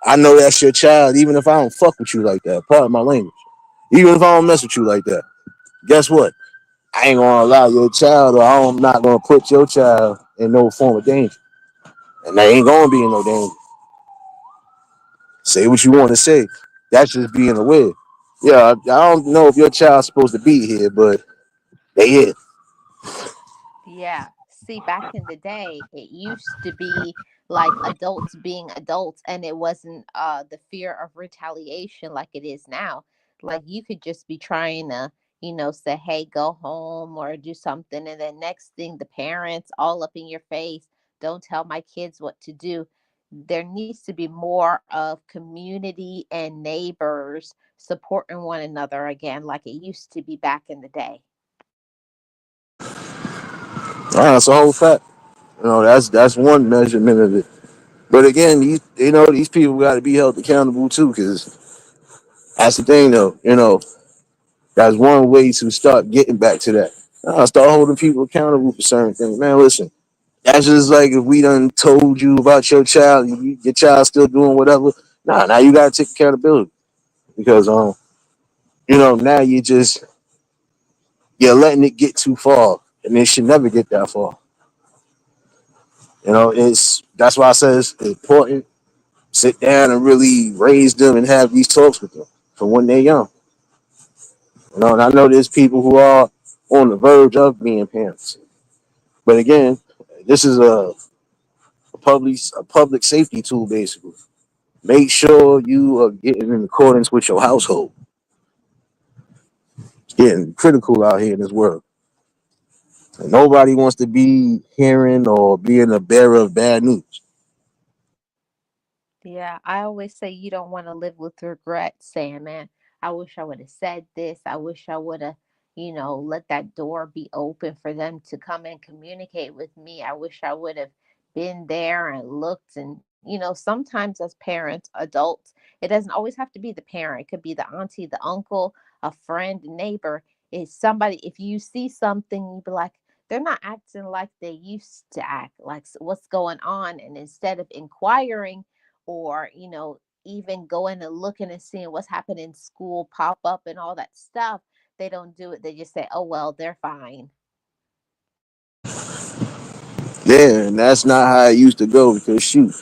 I know that's your child, even if I don't fuck with you like that. Part of my language. Even if I don't mess with you like that. Guess what? I ain't gonna allow your child, or I'm not gonna put your child in no form of danger. And they ain't gonna be in no danger. Say what you want to say. That's just being aware. Yeah, I don't know if your child's supposed to be here, but they here. Yeah. See, back in the day, it used to be like adults being adults, and it wasn't the fear of retaliation like it is now. Like you could just be trying to, say, hey, go home or do something, and then next thing, the parents all up in your face, don't tell my kids what to do. There needs to be more of community and neighbors supporting one another again, like it used to be back in the day. That's a whole fact. You know, that's one measurement of it. But again, these people got to be held accountable too, because that's the thing, though. You know, that's one way to start getting back to that. Start holding people accountable for certain things. Man, listen, that's just like if we done told you about your child, and your child still doing whatever. Nah, now you gotta take accountability because now you're letting it get too far, and it should never get that far. You know, it's that's why I say it's important. Sit down and really raise them and have these talks with them from when they're young. You know, and I know there's people who are on the verge of being parents. But again, this is a public safety tool basically. Make sure you are getting in accordance with your household. It's getting critical out here in this world. And nobody wants to be hearing or being a bearer of bad news. Yeah, I always say you don't want to live with regret, saying, man, I wish I would have said this. I wish I would have, let that door be open for them to come and communicate with me. I wish I would have been there and looked. And, sometimes as parents, adults, it doesn't always have to be the parent. It could be the auntie, the uncle, a friend, neighbor. It's somebody, if you see something, you be like, they're not acting like they used to act, like what's going on. And instead of inquiring, or even going and looking and seeing what's happening in school pop up and all that stuff, they don't do it. They just say, oh well, they're fine. Yeah, and that's not how it used to go because shoot,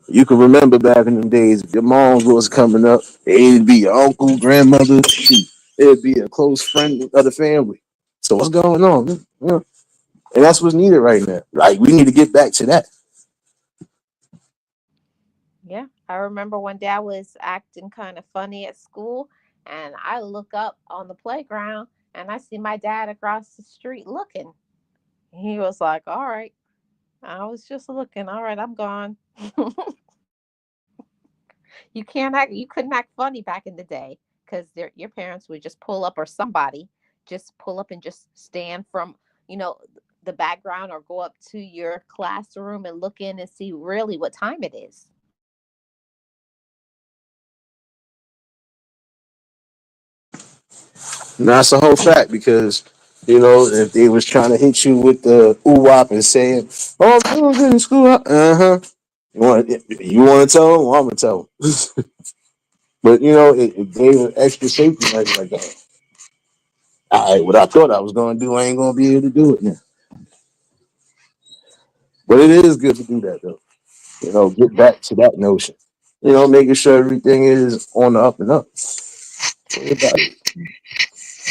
you can remember back in the days, if your moms was coming up, it'd be your uncle, grandmother, shoot, it'd be a close friend of the family. So what's going on? And that's what's needed right now. Like we need to get back to that. Yeah, I remember one day I was acting kind of funny at school, and I look up on the playground and I see my dad across the street looking. He was like, all right, I was just looking, all right, I'm gone. You can't act, you couldn't act funny back in the day because your parents would just pull up, or somebody just pull up and just stand from, you know the background, or go up to your classroom and look in and see really what time it is. And that's the whole fact because if they was trying to hit you with the ooh wop and saying, "Oh, I'm doing good in school," huh? You want to tell them? Well, I'm gonna tell them. But it gave an extra safety measure like that. All right, what I thought I was gonna do, I ain't gonna be able to do it now. But it is good to do that though. Get Yeah. back to that notion. Making sure everything is on the up and up. Worry about it.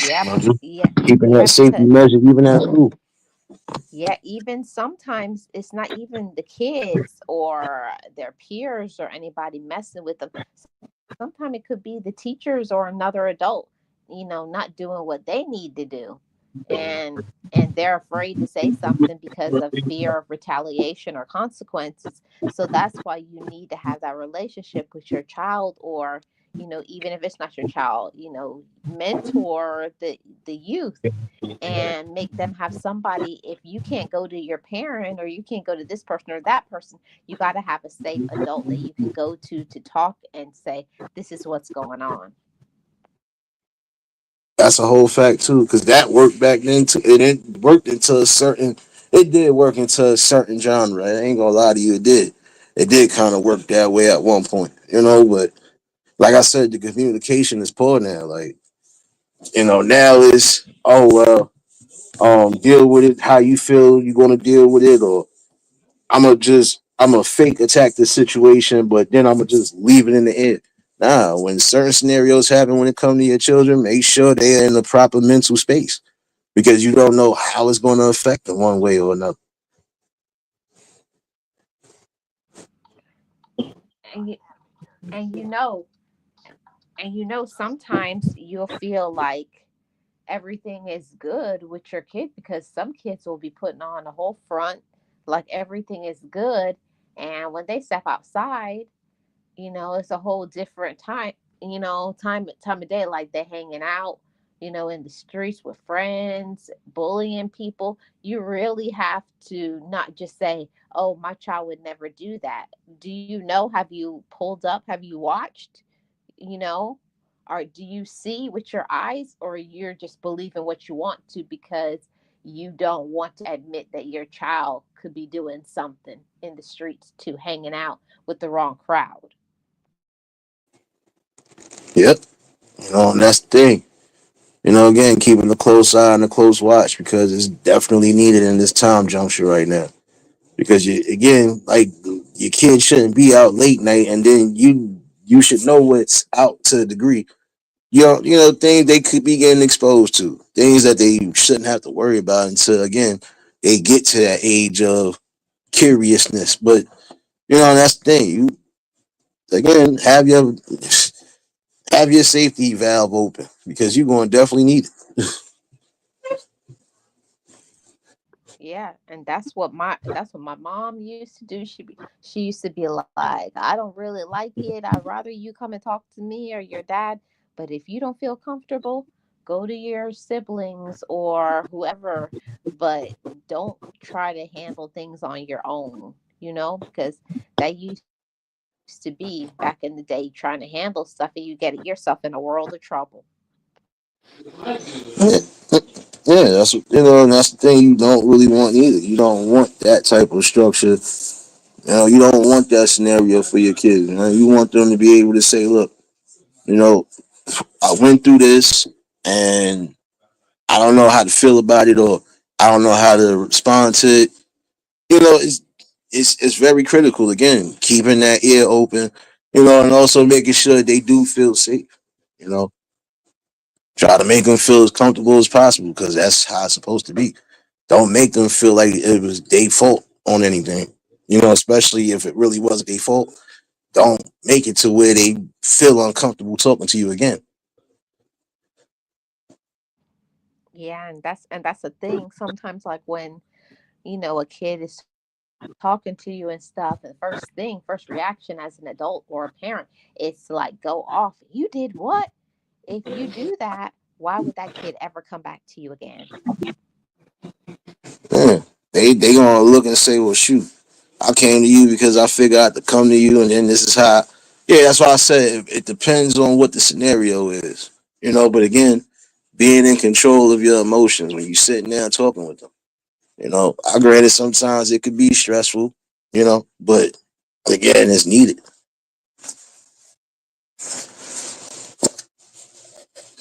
Yeah. Just Yeah. keeping that Yeah, safety because measure even at school. Yeah, even sometimes it's not even the kids or their peers or anybody messing with them. Sometimes it could be the teachers or another adult, not doing what they need to do. And they're afraid to say something because of fear of retaliation or consequences. So that's why you need to have that relationship with your child, or even if it's not your child, mentor the youth and make them have somebody. If you can't go to your parent or you can't go to this person or that person, you got to have a safe adult that you can go to talk and say, this is what's going on. That's a whole fact too, because that worked back then too. It worked into a certain. It did work into a certain genre. I ain't gonna lie to you, it did. It did kind of work that way at one point, But like I said, the communication is poor now. Like now it's deal with it how you feel you're gonna deal with it, or I'm a fake attack the situation, but then I'm gonna just leave it in the air. Nah, when certain scenarios happen when it comes to your children, make sure they are in the proper mental space because you don't know how it's going to affect them one way or another. And you, and you know sometimes you'll feel like everything is good with your kid, because some kids will be putting on a whole front like everything is good, and when they step outside, it's a whole different time, time of day, like they're hanging out, in the streets with friends, bullying people. You really have to not just say, oh, my child would never do that. Do you know? Have you pulled up? Have you watched? you know or do you see with your eyes, or you're just believing what you want to because you don't want to admit that your child could be doing something in the streets, to hanging out with the wrong crowd? Yep. And that's the thing. Again, keeping a close eye and a close watch because it's definitely needed in this time juncture right now. Because again, like your kid shouldn't be out late night, and then you should know what's out to a degree. Things they could be getting exposed to, things that they shouldn't have to worry about until again they get to that age of curiousness. But that's the thing. You again have your safety valve open because you're going to definitely need it. Yeah, and that's what my mom used to do. She used to be like, I don't really like it. I'd rather you come and talk to me or your dad, but if you don't feel comfortable, go to your siblings or whoever, but don't try to handle things on your own, because that used to be back in the day, trying to handle stuff and you get yourself in a world of trouble. Yeah, yeah, and that's the thing you don't really want either. You don't want that type of structure. You don't want that scenario for your kids. You want them to be able to say, "Look, you know, I went through this, and I don't know how to feel about it, or I don't know how to respond to it." It's very critical. Again, keeping that ear open, and also making sure they do feel safe. You know, try to make them feel as comfortable as possible because that's how it's supposed to be. Don't make them feel like it was their fault on anything. Especially if it really wasn't their fault. Don't make it to where they feel uncomfortable talking to you again. Yeah, and that's the thing. Sometimes, like when a kid is talking to you and stuff, and first reaction as an adult or a parent, it's like, go off. You did what? If you do that, why would that kid ever come back to you again? Yeah. They gonna look and say, well, shoot, I came to you because I figured out to come to you, and then this is how. Yeah, that's why I said it depends on what the scenario is. But again, being in control of your emotions when you're sitting there talking with them. I granted sometimes it could be stressful, but again, it's needed.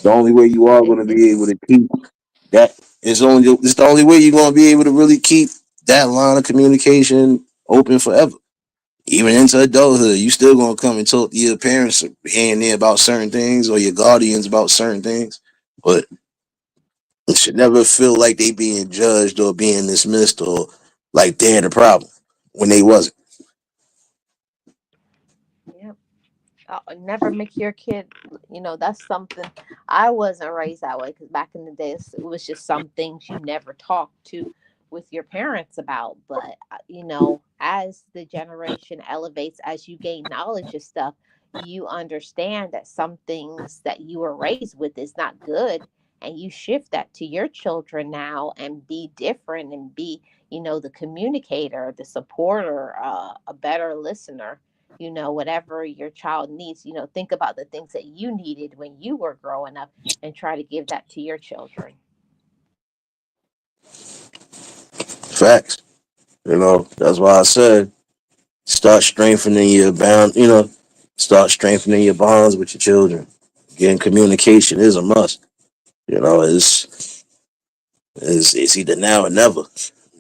The only way you are going to be able It's to keep that it's the only way you're going to be able to really keep that line of communication open forever. Even into adulthood, you still gonna come and talk to your parents here and there about certain things or your guardians about certain things. But It should never feel like they being judged or being dismissed or like they're the problem when they wasn't. Yep. Never make your kid, that's something. I wasn't raised that way because back in the days it was just some things you never talked to with your parents about. But as the generation elevates, as you gain knowledge of stuff, you understand that some things that you were raised with is not good, and you shift that to your children now and be different and be, the communicator, the supporter, a better listener. Whatever your child needs, think about the things that you needed when you were growing up and try to give that to your children. Facts. That's why I said start strengthening your bound. Start strengthening your bonds with your children. Again, communication is a must. It's either now or never.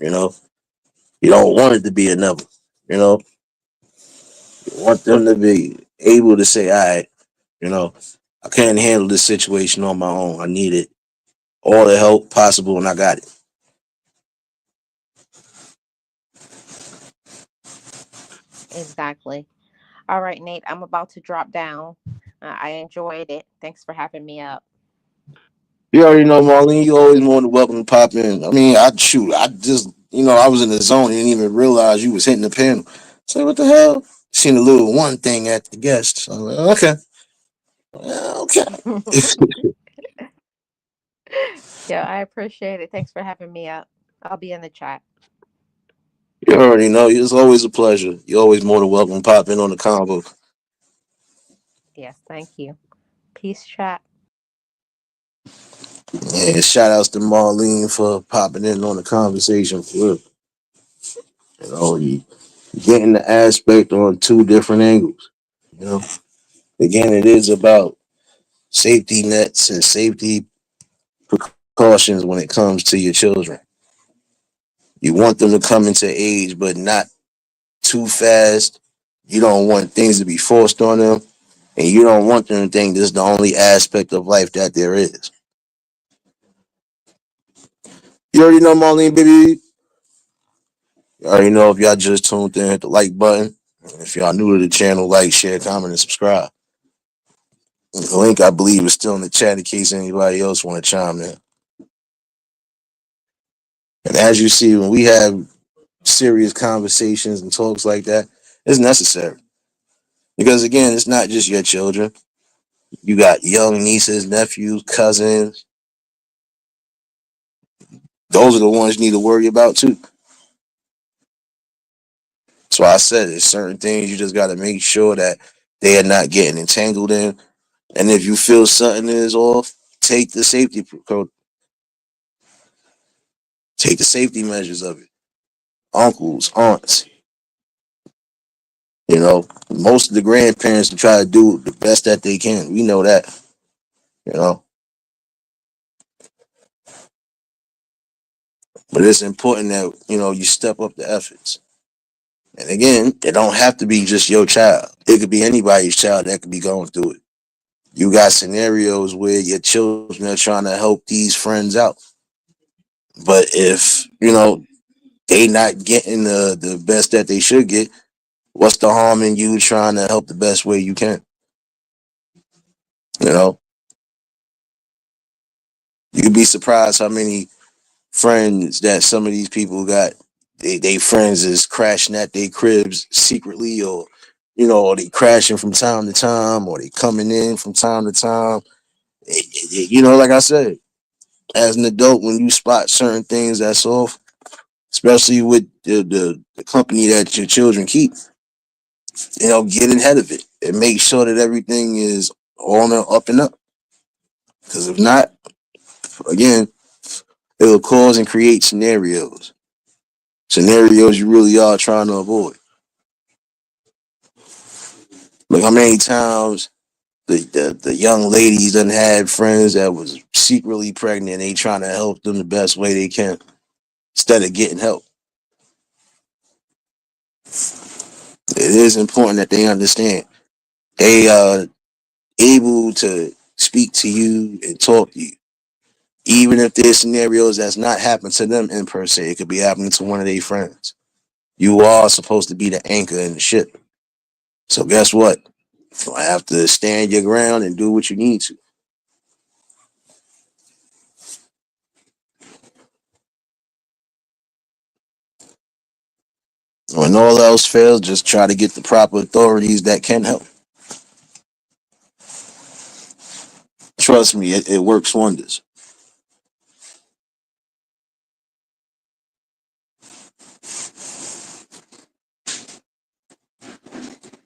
You know, you don't want it to be a never. You know, you want them to be able to say, "All right, you know, I can't handle this situation on my own. I needed all the help possible, and I got it." Exactly. All right, Nate, I'm about to drop down. I enjoyed it. Thanks for having me up. You already know, Marlene. You always more than welcome to pop in. I mean, I shoot. I just, I was in the zone. Didn't even realize you was hitting the panel. So what the hell? Seen a little one thing at the guest. So I'm like, okay, okay. Yeah, I appreciate it. Thanks for having me up. I'll be in the chat. You already know. It's always a pleasure. You're always more than welcome to pop in on the combo. Yes, thank you. Peace, chat. And shout outs to Marlene for popping in on the conversation. For real. You getting the aspect on two different angles. You know, again, it is about safety nets and safety precautions when it comes to your children. You want them to come into age, but not too fast. You don't want things to be forced on them, and you don't want them to think this is the only aspect of life that there is. You already know, Marlene, baby. You already know if y'all just tuned in, hit the like button. If y'all new to the channel, like, share, comment, and subscribe. The link, I believe, is still in the chat in case anybody else want to chime in. And as you see, when we have serious conversations and talks like that, it's necessary. Because again, it's not just your children. You got young nieces, nephews, cousins. Those are the ones you need to worry about too. So I said there's certain things you just got to make sure that they are not getting entangled in. And if you feel something is off, take the take the safety measures of it. Uncles, aunts, most of the grandparents try to do the best that they can. We know that, you know. But it's important that you step up the efforts. And again, it don't have to be just your child. It could be anybody's child that could be going through it. You got scenarios where your children are trying to help these friends out. But if, they not getting the best that they should get, what's the harm in you trying to help the best way you can? You know, you'd be surprised how many friends that some of these people got. They friends is crashing at their cribs secretly, or or they crashing from time to time, or they coming in from time to time. Like I said, as an adult, when you spot certain things that's off, especially with the company that your children keep, get ahead of it and make sure that everything is on and up and up. Because if not, again, it will cause and create scenarios you really are trying to avoid. Look how many times the young ladies done had friends that was secretly pregnant and they trying to help them the best way they can instead of getting help. It is important that they understand they are able to speak to you and talk to you, Even if there's scenarios that's not happening to them in per se, it could be happening to one of their friends. You are supposed to be the anchor in the ship. So guess what? You have to stand your ground and do what you need to. When all else fails, just try to get the proper authorities that can help. Trust me, it works wonders.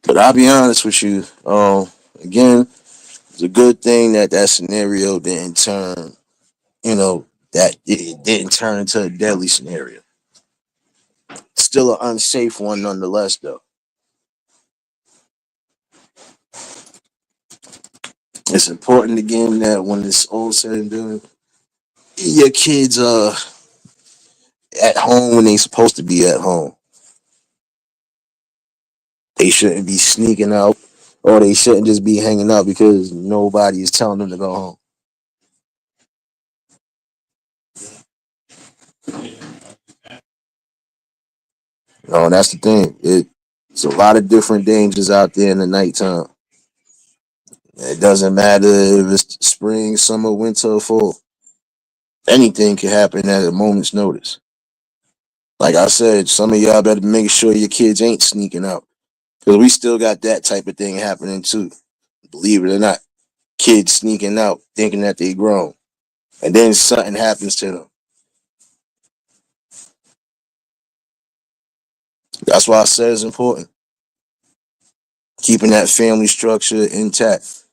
But I'll be honest with you. Again, it's a good thing that that scenario didn't turn, that it didn't turn into a deadly scenario. Still an unsafe one nonetheless, though. It's important again that when it's all said and done, your kids are at home when they supposed to be at home. They shouldn't be sneaking out, or they shouldn't just be hanging out because nobody is telling them to go home. That's the thing. It's a lot of different dangers out there in the nighttime. It doesn't matter if it's spring, summer, winter, or fall. Anything can happen at a moment's notice. Like I said, some of y'all better make sure your kids ain't sneaking out. Because we still got that type of thing happening too. Believe it or not. Kids sneaking out thinking that they grown. And then something happens to them. That's why I said it's important. Keeping that family structure intact.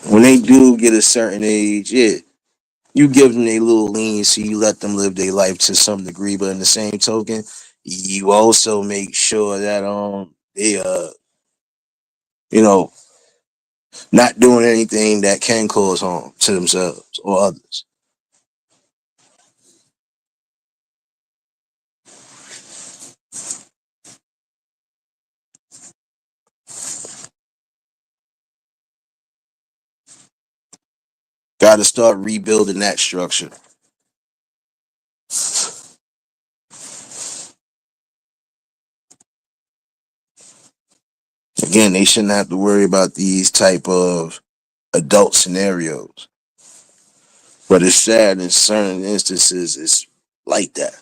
When they do get a certain age, yeah, you give them a little leniency, you let them live their life to some degree, but in the same token, you also make sure that they you know not doing anything that can cause harm to themselves or others. Got to start rebuilding that structure. Again, they shouldn't have to worry about these type of adult scenarios. But it's sad in certain instances it's like that.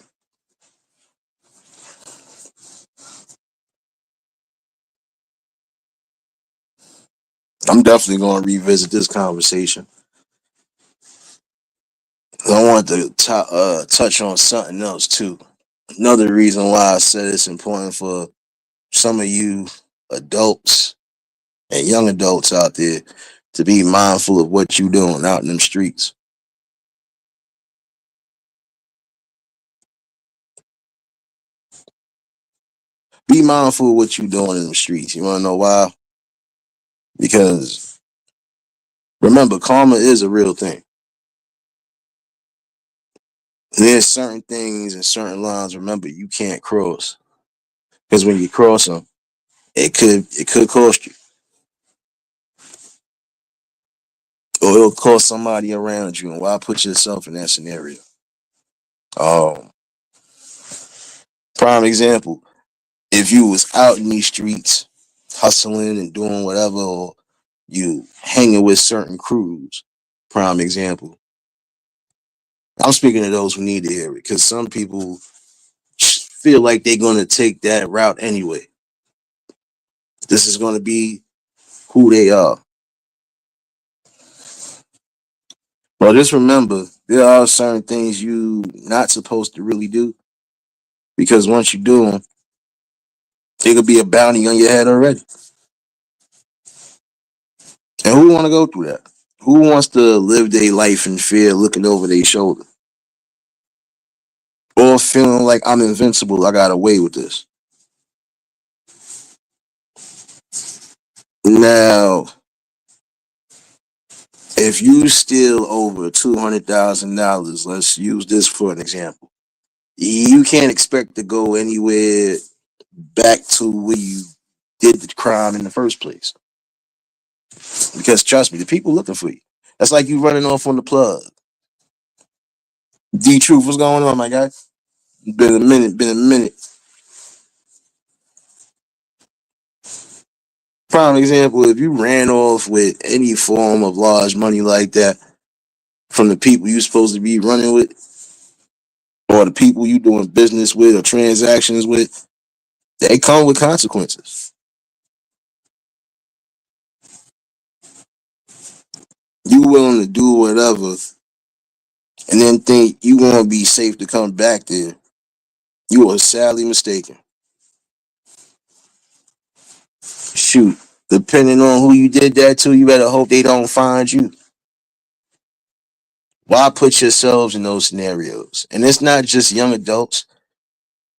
I'm definitely going to revisit this conversation. I want to touch on something else too. Another reason why I said it's important for some of you adults and young adults out there to be mindful of what you're doing out in them streets. Be mindful of what you're doing in the streets. You want to know why? Because remember, karma is a real thing. There's certain things and certain lines, remember, you can't cross. Because when you cross them, it could cost you. Or it'll cost somebody around you. And why put yourself in that scenario? Um, Prime example, if you was out in these streets hustling and doing whatever, or you hanging with certain crews, prime example. I'm speaking to those who need to hear it because some people feel like they're going to take that route anyway. This is going to be who they are. Well, just remember, there are certain things you not supposed to really do because once you do them, there could be a bounty on your head already. And who want to go through that? Who wants to live their life in fear, looking over their shoulder, or feeling like I'm invincible? I got away with this. Now, if you steal over $200,000, let's use this for an example. You can't expect to go anywhere back to where you did the crime in the first place. Because trust me, the people looking for you. That's like you running off on the plug. D Truth, what's going on, my guy? Been a minute, been a minute. Prime example, if you ran off with any form of large money like that from the people you supposed to be running with, or the people you doing business with or transactions with, they come with consequences. You willing to do whatever and then think you gonna be safe to come back there. You are sadly mistaken. Shoot. Depending on who you did that to, you better hope they don't find you. Why put yourselves in those scenarios? And it's not just young adults.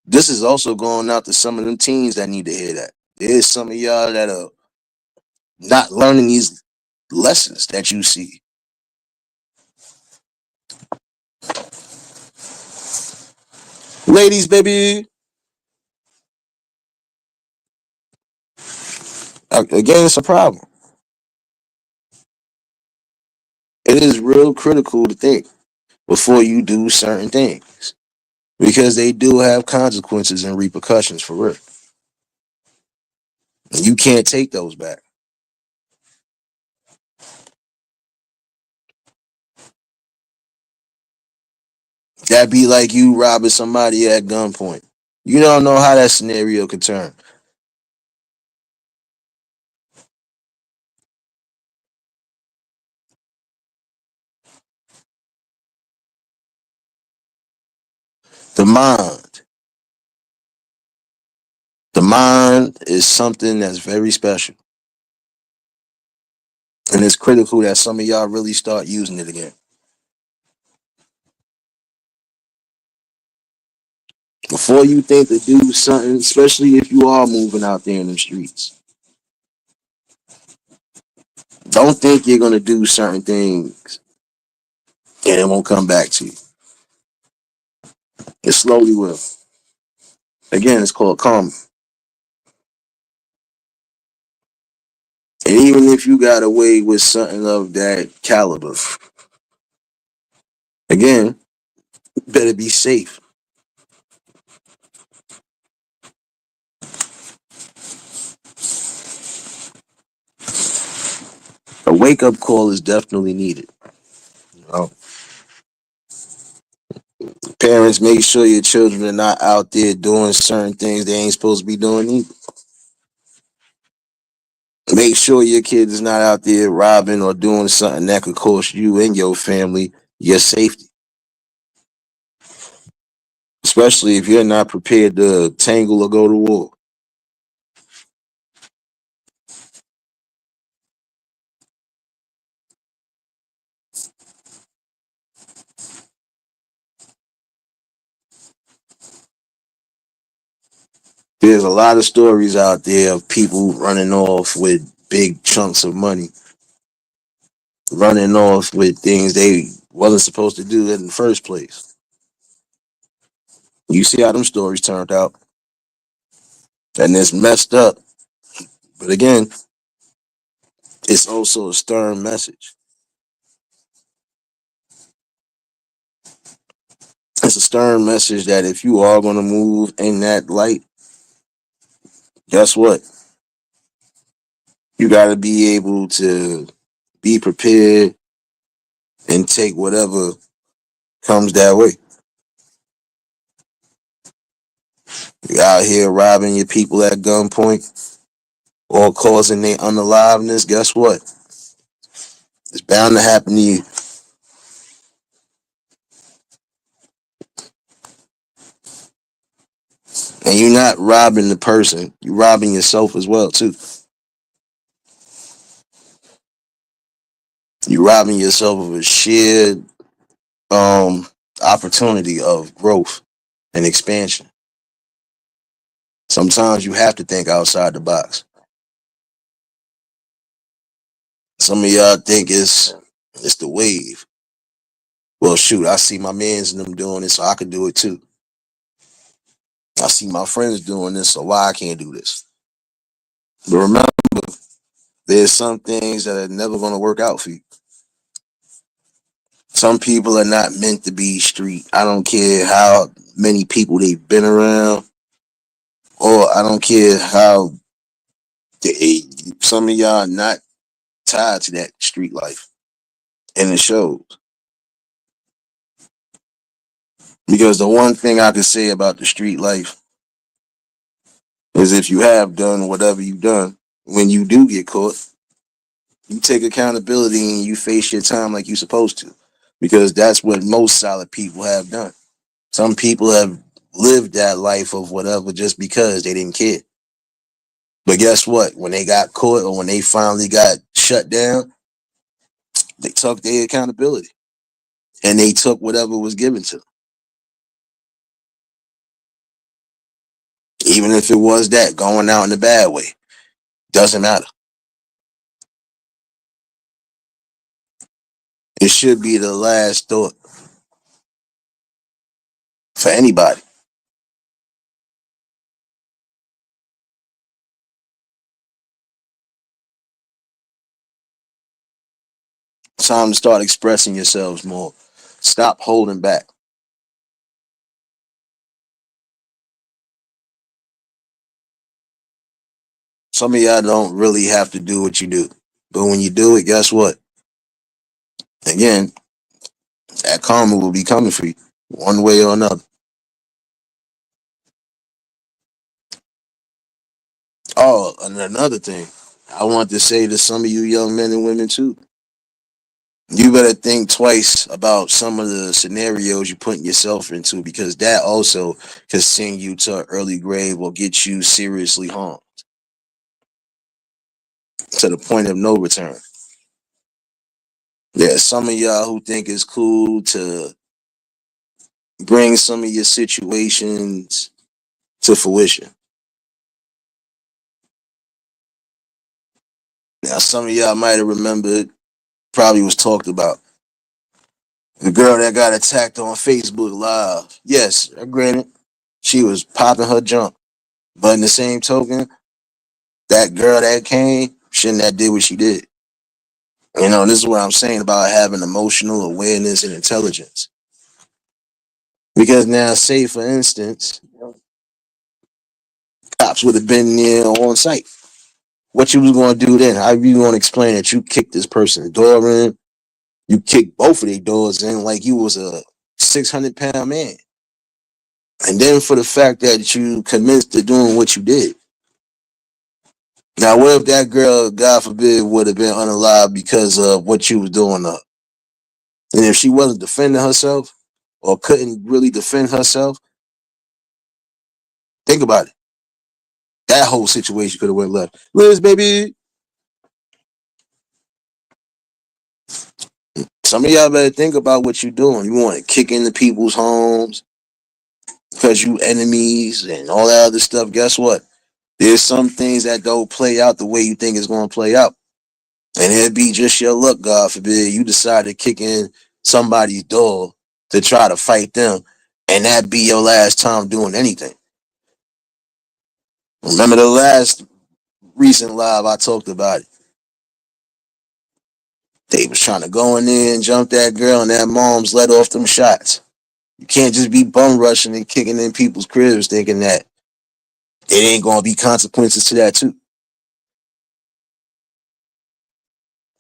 This is also going out to some of them teens that need to hear that. There's some of y'all that are not learning these lessons that you see. Ladies, baby. Again, it's a problem. It is real critical to think before you do certain things because they do have consequences and repercussions for real. And you can't take those back. That'd be like you robbing somebody at gunpoint. You don't know how that scenario could turn. The mind. The mind is something that's very special. And it's critical that some of y'all really start using it again. Before you think to do something, especially if you are moving out there in the streets, don't think you're going to do certain things and it won't come back to you. It slowly will. Again, it's called karma. And even if you got away with something of that caliber, again, better be safe. A wake up call is definitely needed. You know? Parents, make sure your children are not out there doing certain things they ain't supposed to be doing either. Make sure your kid is not out there robbing or doing something that could cost you and your family your safety. Especially if you're not prepared to tangle or go to war. There's a lot of stories out there of people running off with big chunks of money, running off with things they wasn't supposed to do in the first place. You see how them stories turned out. And it's messed up. But again, it's also a stern message. It's a stern message that if you are going to move in that light, guess what? You got to be able to be prepared and take whatever comes that way. You out here robbing your people at gunpoint or causing their unaliveness, guess what? It's bound to happen to you. And you're not robbing the person, you're robbing yourself as well, too. You're robbing yourself of a shared opportunity of growth and expansion. Sometimes you have to think outside the box. Some of y'all think it's the wave. Well, shoot, I see my mans and them doing it, so I could do it too. I see my friends doing this, so why I can't do this? But remember, There's some things that are never going to work out for you. Some people are not meant to be street. I don't care how many people they've been around, or I don't care how they, some of y'all are not tied to that street life, and it shows. Because the one thing I can say about the street life is if you have done whatever you've done, when you do get caught, you take accountability and you face your time like you're supposed to. Because that's what most solid people have done. Some people have lived that life of whatever just because they didn't care. But guess what? When they got caught or when they finally got shut down, they took their accountability and they took whatever was given to them. Even if it was that going out in a bad way, doesn't matter. It should be the last thought for anybody. Time to start expressing yourselves more. Stop holding back. Some of y'all don't really have to do what you do. But when you do it, guess what? Again, that karma will be coming for you one way or another. Oh, and another thing, I want to say to some of you young men and women too. You better think twice about some of the scenarios you're putting yourself into because that also can send you to an early grave or get you seriously harmed to the point of no return. Yeah, some of y'all who think it's cool to bring some of your situations to fruition. Now, some of y'all might have remembered, probably was talked about. The girl that got attacked on Facebook Live. Yes, granted, she was popping her junk. But in the same token, that girl that came shouldn't have did what she did. You know, this is what I'm saying about having emotional awareness and intelligence. Because now, say for instance, cops would have been there on site. What you was going to do then? How you going to explain that you kicked this person's door in? You kicked both of their doors in like you was a 600-pound man. And then for the fact that you commenced to doing what you did. Now, what if that girl, God forbid, would have been unalive because of what you was doing up? And if she wasn't defending herself or couldn't really defend herself, think about it. That whole situation could have went left. Liz, baby. Some of y'all better think about what you're doing. You want to kick into people's homes because you enemies and all that other stuff. Guess what? There's some things that don't play out the way you think it's going to play out. And it'd be just your luck, God forbid, you decide to kick in somebody's door to try to fight them, and that be your last time doing anything. Remember the last recent live I talked about it. They was trying to go in there and jump that girl, and that mom's let off them shots. You can't just be bum rushing and kicking in people's cribs thinking that it ain't gonna be consequences to that too.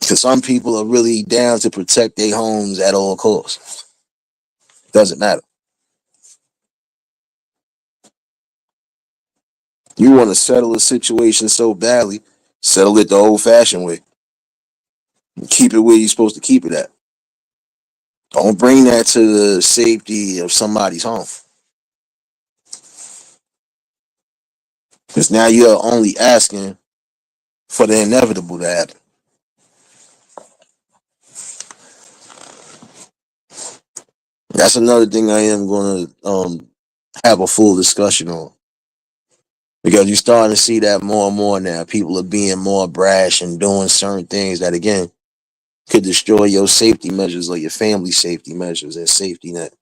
Because some people are really down to protect their homes at all costs. Doesn't matter. You want to settle a situation so badly, settle it the old-fashioned way. Keep it where you're supposed to keep it at. Don't bring that to the safety of somebody's home. Because now you're only asking for the inevitable to happen. That's another thing I am going to have a full discussion on. Because you're starting to see that more and more now. People are being more brash and doing certain things that, again, could destroy your safety measures or your family safety measures and safety net.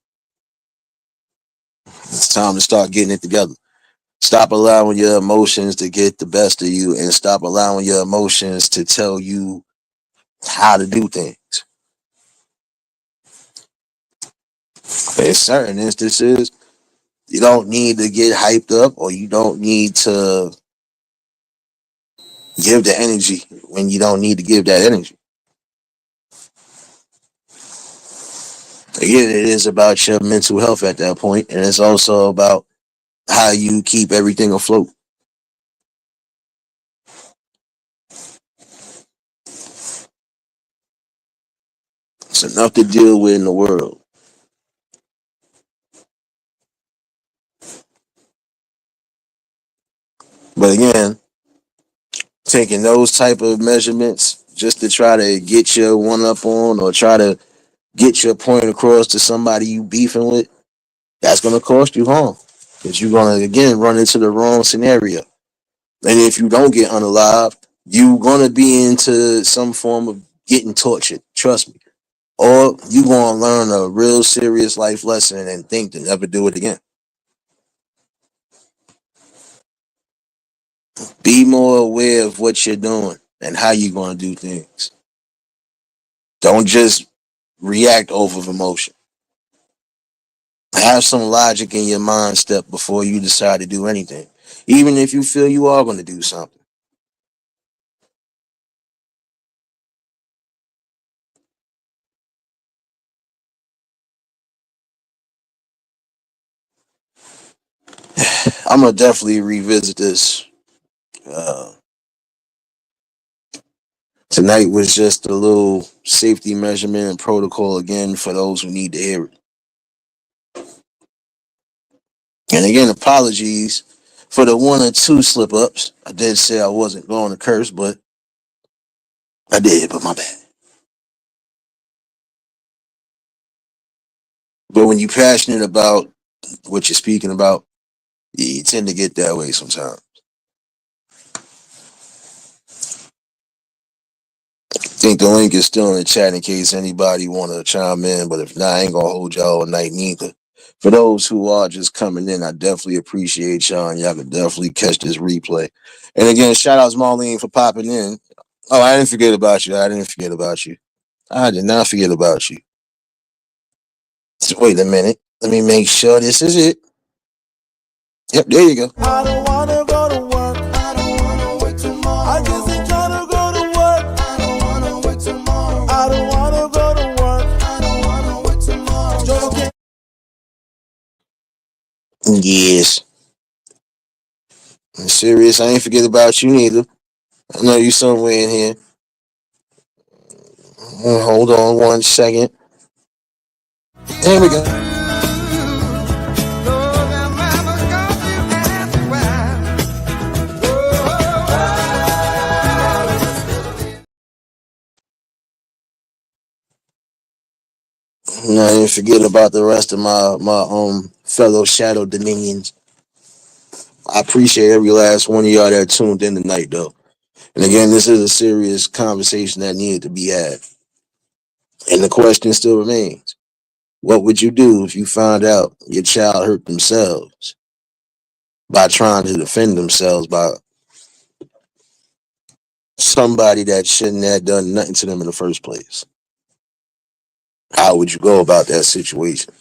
It's time to start getting it together. Stop allowing your emotions to get the best of you, and stop allowing your emotions to tell you how to do things. In certain instances, you don't need to get hyped up, or you don't need to give the energy when you don't need to give that energy. Again, it is about your mental health at that point, and it's also about how you keep everything afloat. It's enough to deal with in the world. But again, taking those type of measurements just to try to get your one up on, or try to get your point across to somebody you beefing with, that's going to cost you harm. Because you're going to, again, run into the wrong scenario. And if you don't get unalived, you're going to be into some form of getting tortured. Trust me. Or you're going to learn a real serious life lesson and think to never do it again. Be more aware of what you're doing and how you're going to do things. Don't just react off of emotion. Have some logic in your mind step before you decide to do anything, even if you feel you are going to do something. I'm going to definitely revisit this. Uh, Tonight was just a little safety measurement and protocol again for those who need to hear it. And again, apologies for the one or two slip ups. I did say I wasn't going to curse, but I did, but my bad. But when you're passionate about what you're speaking about, you tend to get that way sometimes. I think the link is still in the chat in case anybody want to chime in, but if not, I ain't going to hold y'all all night neither. For those who are just coming in, I definitely appreciate y'all, and y'all can definitely catch this replay. And again, shout out to Marlene for popping in. Oh, I didn't forget about you. I didn't forget about you. I did not forget about you. So wait a minute. Let me make sure this is it. Yep, there you go. I don't wanna go to work. I don't wanna wait tomorrow. I just ain't tryna go to work. I don't wanna wait tomorrow. I don't wanna go to work. I don't wanna wait tomorrow. Yes. I'm serious. I ain't forget about you neither. I know you somewhere in here. Hold on one second. There we go. I didn't forget about the rest of my fellow Shadow Dominions. I appreciate every last one of y'all that tuned in tonight, though. And again, this is a serious conversation that needed to be had. And the question still remains: what would you do if you found out your child hurt themselves by trying to defend themselves by somebody that shouldn't have done nothing to them in the first place? How would you go about that situation?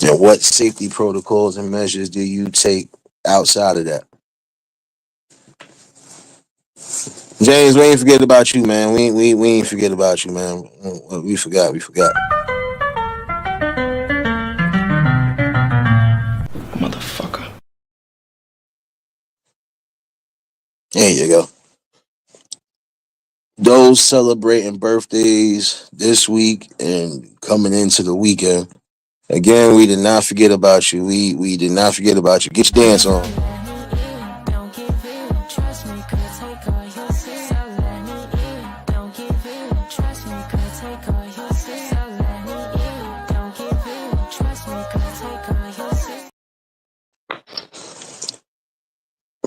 And what safety protocols and measures do you take outside of that? James, we ain't forget about you, man. We ain't forget about you, man. We forgot. We forgot. Motherfucker. There you go. Those celebrating birthdays this week and coming into the weekend. Again, we did not forget about you. We did not forget about you. Get your dance on.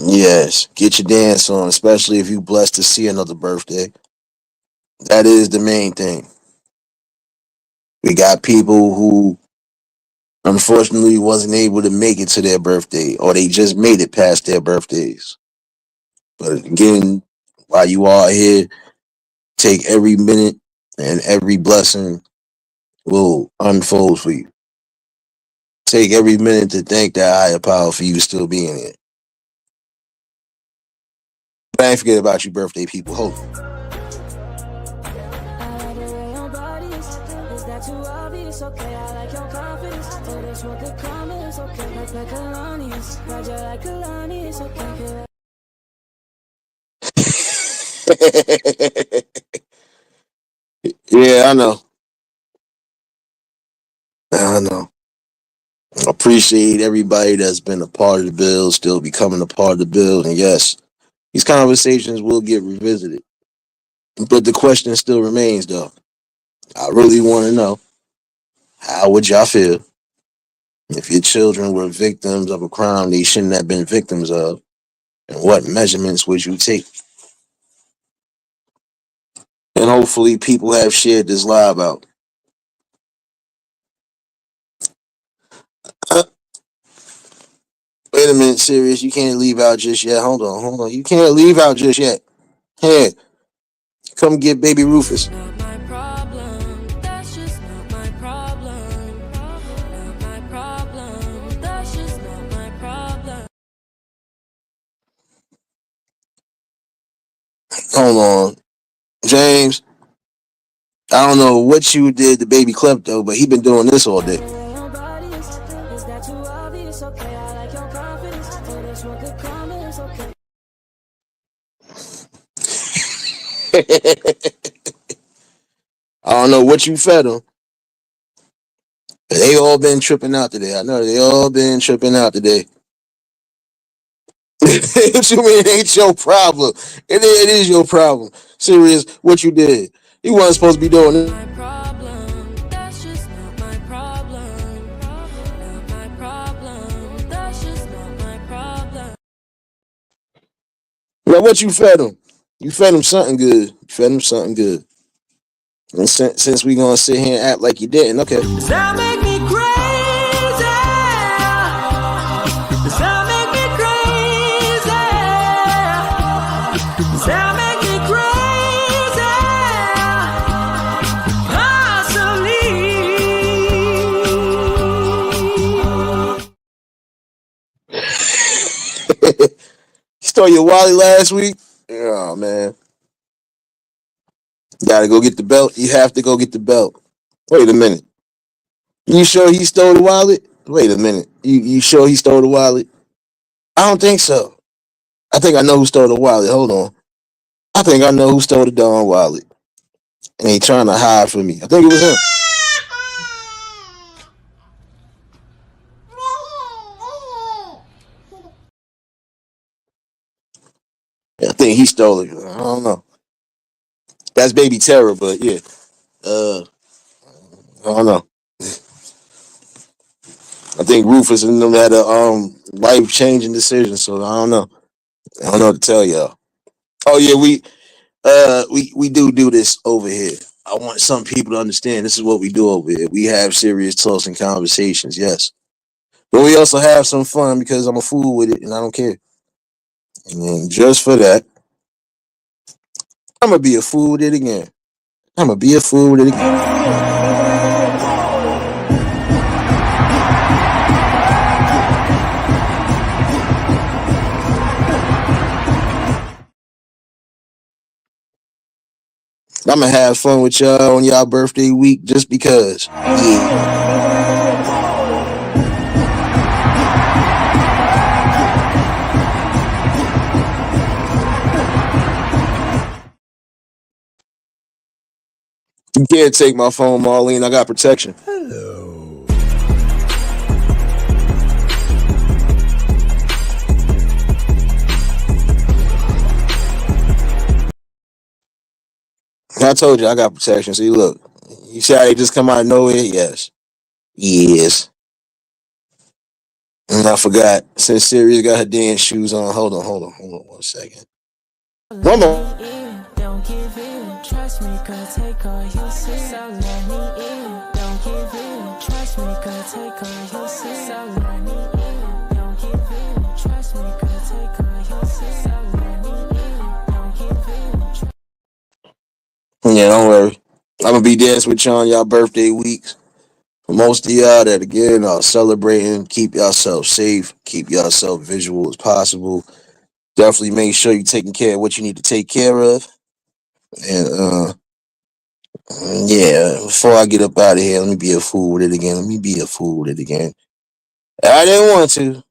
Yes, get your dance on, especially if you blessed to see another birthday. That is the main thing. We got people who unfortunately wasn't able to make it to their birthday, or they just made it past their birthdays. But again, while you are here, take every minute and every blessing will unfold for you. Take every minute to thank that higher power for you still being here. But I ain't forget about you, birthday people. Hold on. Yeah, I know. I know. I appreciate everybody that's been a part of the build, still becoming a part of the build. And yes, these conversations will get revisited. But the question still remains, though. I really want to know, how would y'all feel if your children were victims of a crime they shouldn't have been victims of? And what measurements would you take? And hopefully people have shared this live out. Uh, Wait a minute, serious. You can't leave out just yet. Hold on, hold on. You can't leave out just yet. Here, come get baby Rufus. Hold on. James, I don't know what you did to baby Klepto, but he been doing this all day. I don't know what you fed him. They all been tripping out today. I know they all been tripping out today. What you mean it ain't your problem? It is your problem. Serious, what you did. You wasn't supposed to be doing it. Now what you fed him? You fed him something good. You fed him something good. And since we gonna sit here and act like you didn't, okay. Does that make me crazy? Does that make me crazy? Does that make me crazy? You stole your wallet last week? Oh man. Gotta go get the belt. You have to go get the belt. Wait a minute. You sure he stole the wallet? Wait a minute. You sure he stole the wallet? I don't think so. I think I know who stole the wallet. Hold on. I think I know who stole the darn wallet. And he trying to hide from me. I think it was him. I think he stole it. I don't know. That's baby terror, but yeah. I don't know. I think Rufus and them had a life changing decision, so I don't know. I don't know what to tell y'all. Oh yeah, we do this over here. I want some people to understand this is what we do over here. We have serious talks and conversations, yes. But we also have some fun because I'm a fool with it and I don't care. And just for that, I'm gonna be a fool with it again. I'm gonna be a fool with it again. I'm gonna have fun with y'all on y'all birthday week just because. Yeah. You can't take my phone, Marlene. I got protection. Hello. I told you I got protection. See, look. You see how they just come out of nowhere? Yes. Yes. And I forgot. Since Sirius got her dance shoes on. Hold on 1 second. One more. Don't give in, trust me, cause take all you see. So let me in, don't give in, trust me, cause Yeah, don't worry. I'm gonna be dancing with y'all on y'all birthday weeks. For most of y'all that again are celebrating, keep yourself safe, keep yourself visual as possible. Definitely make sure you're taking care of what you need to take care of. And yeah, before I get up out of here, let me be a fool with it again. Let me be a fool with it again. I didn't want to,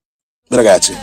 but I got to.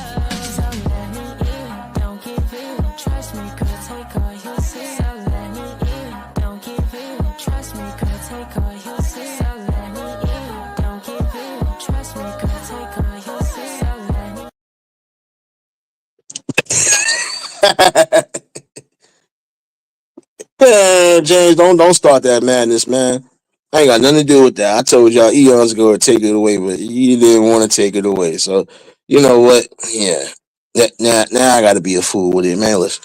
Man, James, don't start that madness, man. I ain't got nothing to do with that. I told y'all eons ago to take it away, but you didn't want to take it away. So you know what? Yeah. Now I gotta be a fool with it, man. Listen.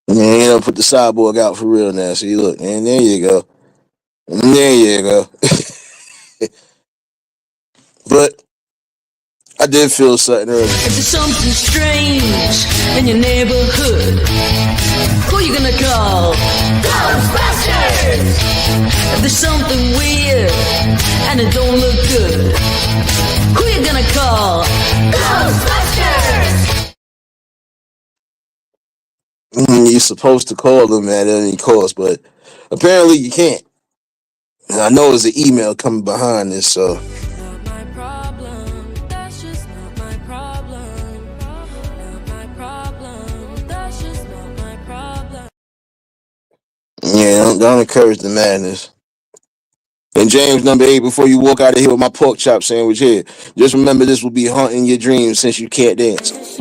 Man, put the cyborg out for real now. See, look, and there you go. And there you go. But I did feel something earlier. If there's something strange in your neighborhood, who you gonna call? Ghostbusters! If there's something weird and it don't look good, who you gonna call? Ghostbusters! You're supposed to call them at any cost, but apparently you can't. And I know there's an email coming behind this, so. Yeah, don't encourage the madness. And James, number 8, before you walk out of here with my pork chop sandwich here, just remember this will be haunting your dreams since you can't dance.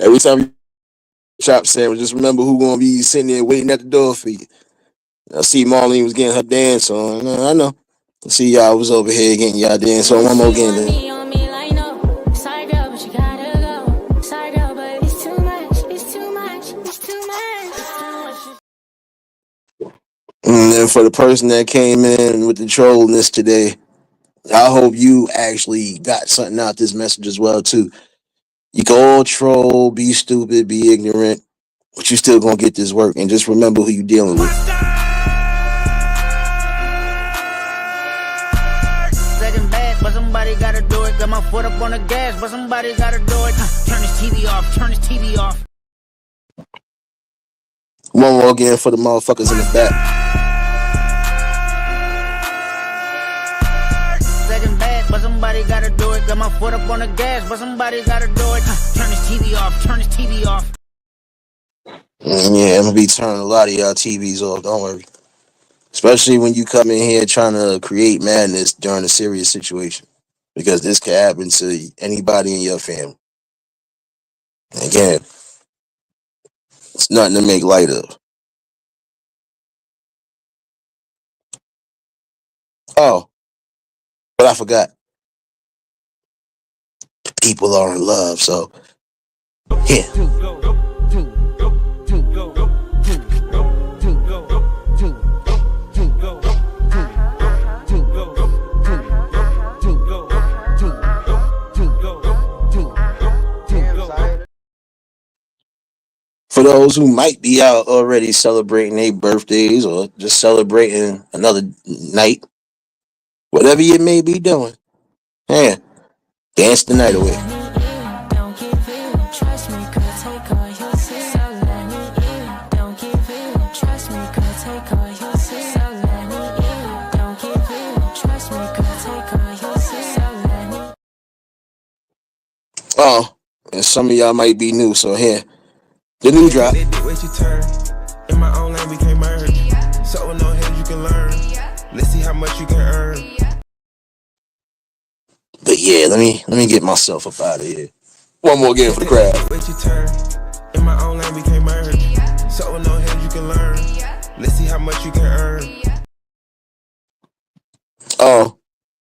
Every time you chop sandwich, just remember who gonna be sitting there waiting at the door for you. I see Marlene was getting her dance on. I know. I see y'all was over here getting y'all dance on one more again. Then. And then for the person that came in with the trolliness today, I hope you actually got something out this message as well too. You can all troll, be stupid, be ignorant, but you still gonna get this work. And just remember who you dealing with. Second bad, but somebody gotta do it. Got my foot up on the gas, but somebody gotta do it. Turn this TV off, turn this TV off. One more again for the motherfuckers in the back. Second bad, but somebody gotta do it. Got my foot up on the gas, but somebody gotta do it. Turn this TV off, turn this TV off. Yeah, I'm gonna be turning a lot of y'all TVs off, don't worry. Especially when you come in here trying to create madness during a serious situation. Because this can happen to anybody in your family. Again, it's nothing to make light of. Oh, but I forgot. People are in love, so yeah. For those who might be out already celebrating their birthdays or just celebrating another night, whatever you may be doing, yeah, dance the night away. Oh, and some of y'all might be new, so here, the new drop. In my own lane we can't merge. So with no head you can learn. much you can earn. But yeah, let me get myself up out of here. One more game for the crowd. Wait your turn. In my own lane we can't merge. So with no hands you can learn. Let's see how much you can earn. Oh,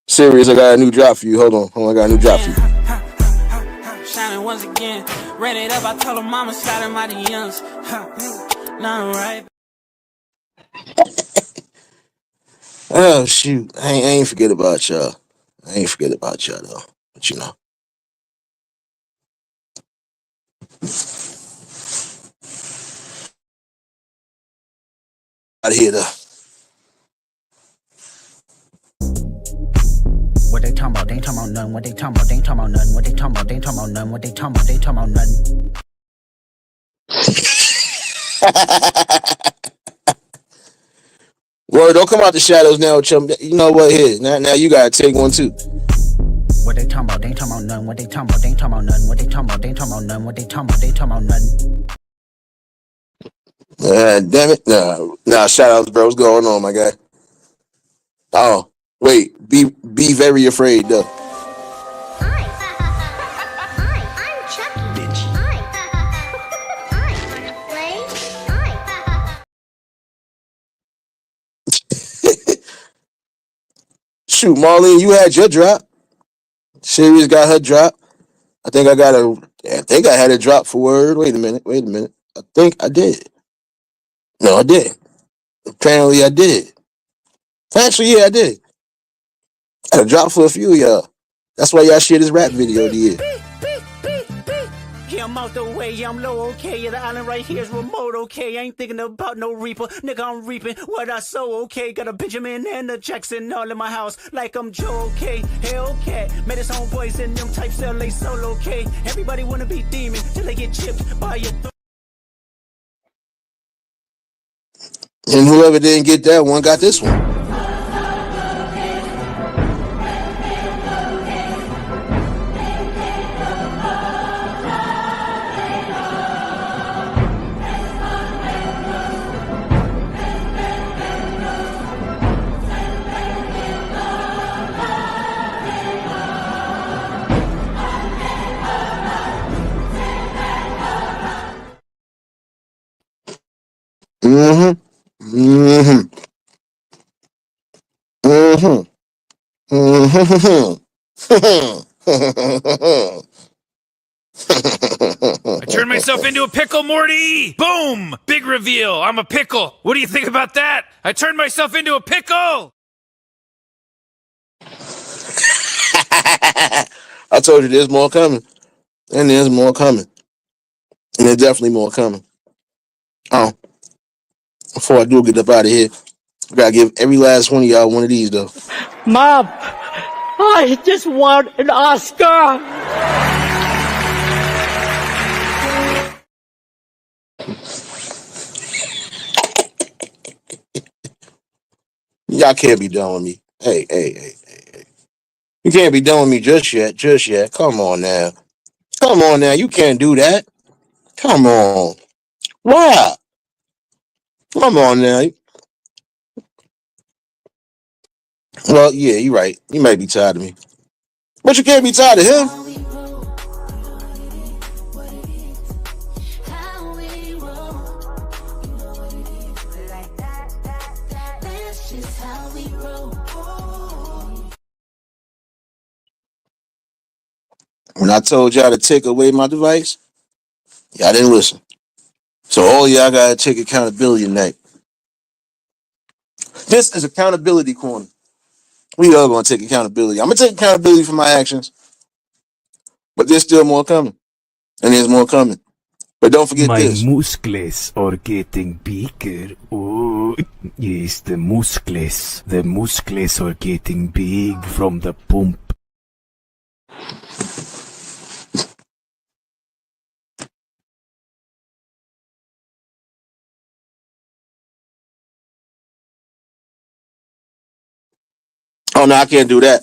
serious, I got a new drop for you. Hold on, I got a new drop for you. Shining once again, ran it up. I told her mama slide in my DMs. Nah, right. Oh shoot, I ain't forget about y'all. I ain't forget about y'all though. But you know. Out of here though. What they talking about? They ain't talking about none. What they talking about? They ain't talking about none. What they talking about? They ain't talking about none. What they talking about? They ain't talking about none. Word, don't come out the shadows now, chum. You know what? Here, now you gotta take one too. What they talking about? They ain't talking about none. What they talking about? They ain't talking about none. What they talking about? They ain't talking about none. What they talking about? They ain't talking about none. Damn it. Nah, shout outs, bro. What's going on, my guy? Oh, wait. Be very afraid, though. Shoot, Marlene, you had your drop. Sirius got her drop. I think I had a drop for Word. Wait a minute. I think I did. No, I didn't. Apparently I did. Actually, yeah, I did. I had a drop for a few of y'all. That's why y'all share this rap video did. Yeah, I'm out the way, yeah, I'm low, okay. Yeah, the island right here is remote, okay. I ain't thinking about no reaper, nigga, I'm reaping what I sow, okay. Got a Benjamin and a Jackson all in my house, like I'm Joe, okay. Hellcat, made his own boys and them types LA solo, okay. Everybody wanna be demon till they get chipped by your And whoever didn't get that one got this one. Mm-hmm. Mm-hmm. Mm-hmm. Mm-hmm. I turned myself into a pickle, Morty! Boom! Big reveal. I'm a pickle. What do you think about that? I turned myself into a pickle! I told you there's more coming. And there's more coming. And there's definitely more coming. Oh, before I do get up out of here, I gotta give every last one of y'all one of these, though. Mom, I just want an Oscar. Y'all can't be done with me. Hey. You can't be done with me just yet. Come on now. You can't do that. Come on. Why? Come on now. Well, yeah, you're right. You might be tired of me. But you can't be tired of him. When I told y'all to take away my device, y'all didn't listen. So all y'all gotta take accountability tonight. This is accountability corner. We all gonna take accountability. I'm gonna take accountability for my actions, but there's still more coming. And there's more coming. But don't forget My this. muscles are getting bigger. Oh, yes, the muscles. The muscles are getting big from the pump. Oh no, I can't do that.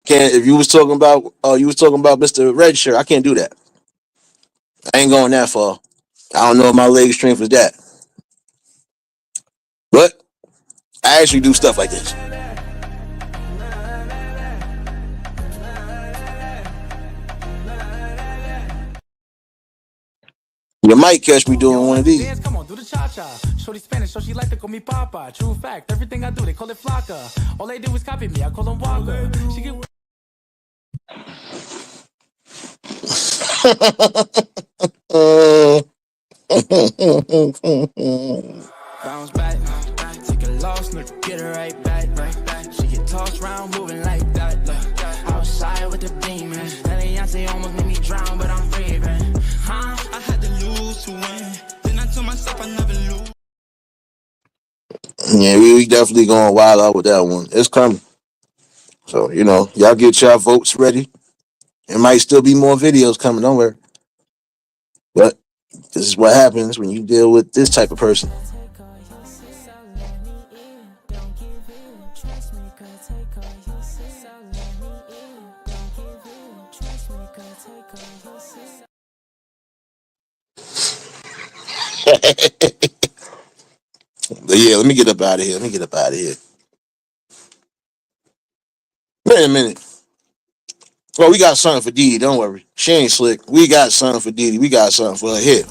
Can't if you was talking about Mr. Red Shirt, I can't do that. I ain't going that far. I don't know if my leg strength is that. But I actually do stuff like this. You might catch me doing one of these. Come on, do the cha-cha. Shorty Spanish, so she like to call me Papa. True fact, everything I do, they call it Flocka. All they do is copy me, I call them Walker. She get... Bounce back, take a loss, nigga, get her right back. She get tossed round, moving like that. Outside with the demons, that Beyonce almost made me drown, but I'm breathing. I had to lose to win. Then I told myself I never lose. Yeah, we definitely going wild out with that one. It's coming. So, y'all get y'all votes ready. There might still be more videos coming, don't worry. But this is what happens when you deal with this type of person. But yeah, let me get up out of here. Wait a minute. Well, we got something for Didi. Don't worry. She ain't slick. We got something for Didi. We got something for her here.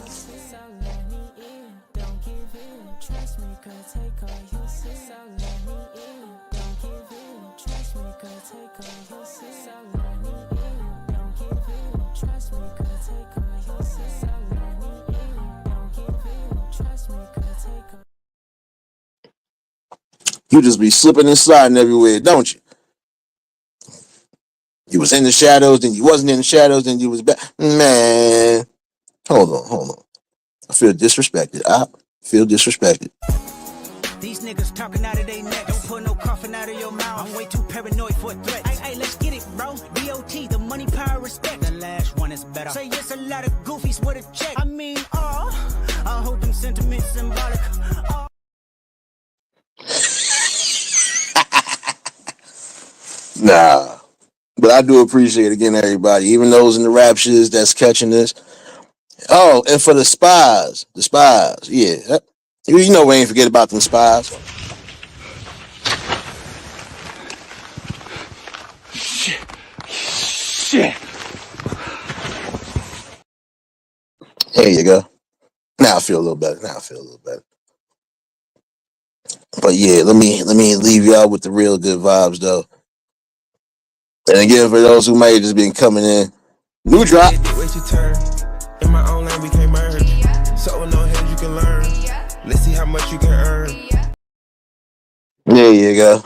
You just be slipping and sliding everywhere, don't you? You was in the shadows, then you wasn't in the shadows, then you was back. Man, hold on. I feel disrespected. These niggas talking out of their neck. Don't put no coughing out of your mouth. I'm way too paranoid for a threat. Hey, let's get it, bro. DOT, the money, power, respect. The last one is better. Say yes, a lot of goofies with a check. I mean, I hope them sentiments symbolic. Nah. But I do appreciate, again, everybody, even those in the rap shiz that's catching this. Oh, and for the spies, yeah. You know we ain't forget about them spies. Shit. There you go. Now I feel a little better. But yeah, let me leave y'all with the real good vibes though. And again, for those who might have just been coming in, new drop. Wait your turn. In my own lane we can't merge. So with no head you can learn. Let's see how much you can earn. There you go.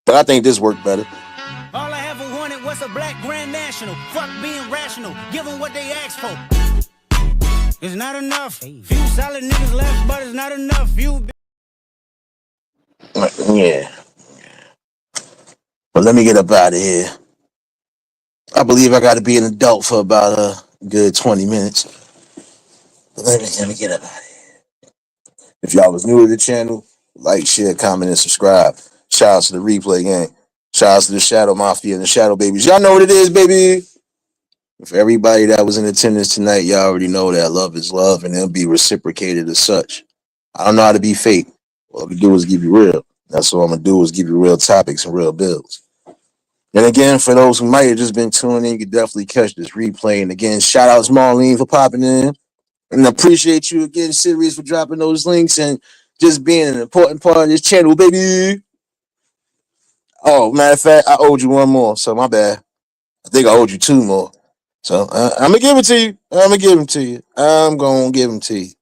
But I think this worked better. All I ever wanted was a black grand national. Fuck being rational. Give them what they asked for. It's not enough. Few solid niggas left, but it's not enough. Yeah. But let me get up out of here. I believe I got to be an adult for about a good 20 minutes. Let me get up out of here. If y'all was new to the channel, like, share, comment, and subscribe. Shout out to the replay gang. Shout out to the Shadow Mafia and the Shadow Babies. Y'all know what it is, baby. For everybody that was in attendance tonight, y'all already know that love is love and it'll be reciprocated as such. I don't know how to be fake. All I can do is give you real. That's all I'm going to do is give you real topics and real bills. And again, for those who might have just been tuning in, you can definitely catch this replay. And again, shout out to Marlene for popping in. And appreciate you again, Sirius, for dropping those links and just being an important part of this channel, baby. Oh, matter of fact, I owed you one more, so my bad. I think I owed you two more. So I'm going to give it to you. I'm going to give them to you.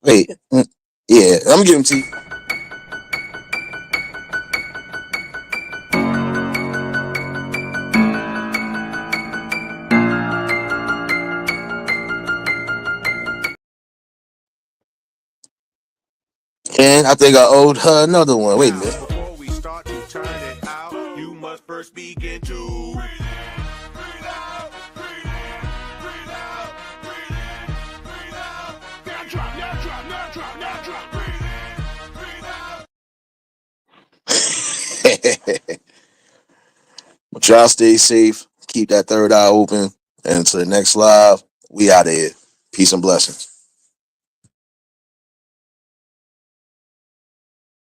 Wait. Yeah, I'm going to give them to you. And I think I owed her another one. Wait a minute. Before we start to turn it out, you must first begin to breathe out, breathe in, breathe out, breathe in, breathe out. Now drop, breathe in, breathe out. But y'all stay safe. Keep that third eye open. And until the next live, we out of here. Peace and blessings.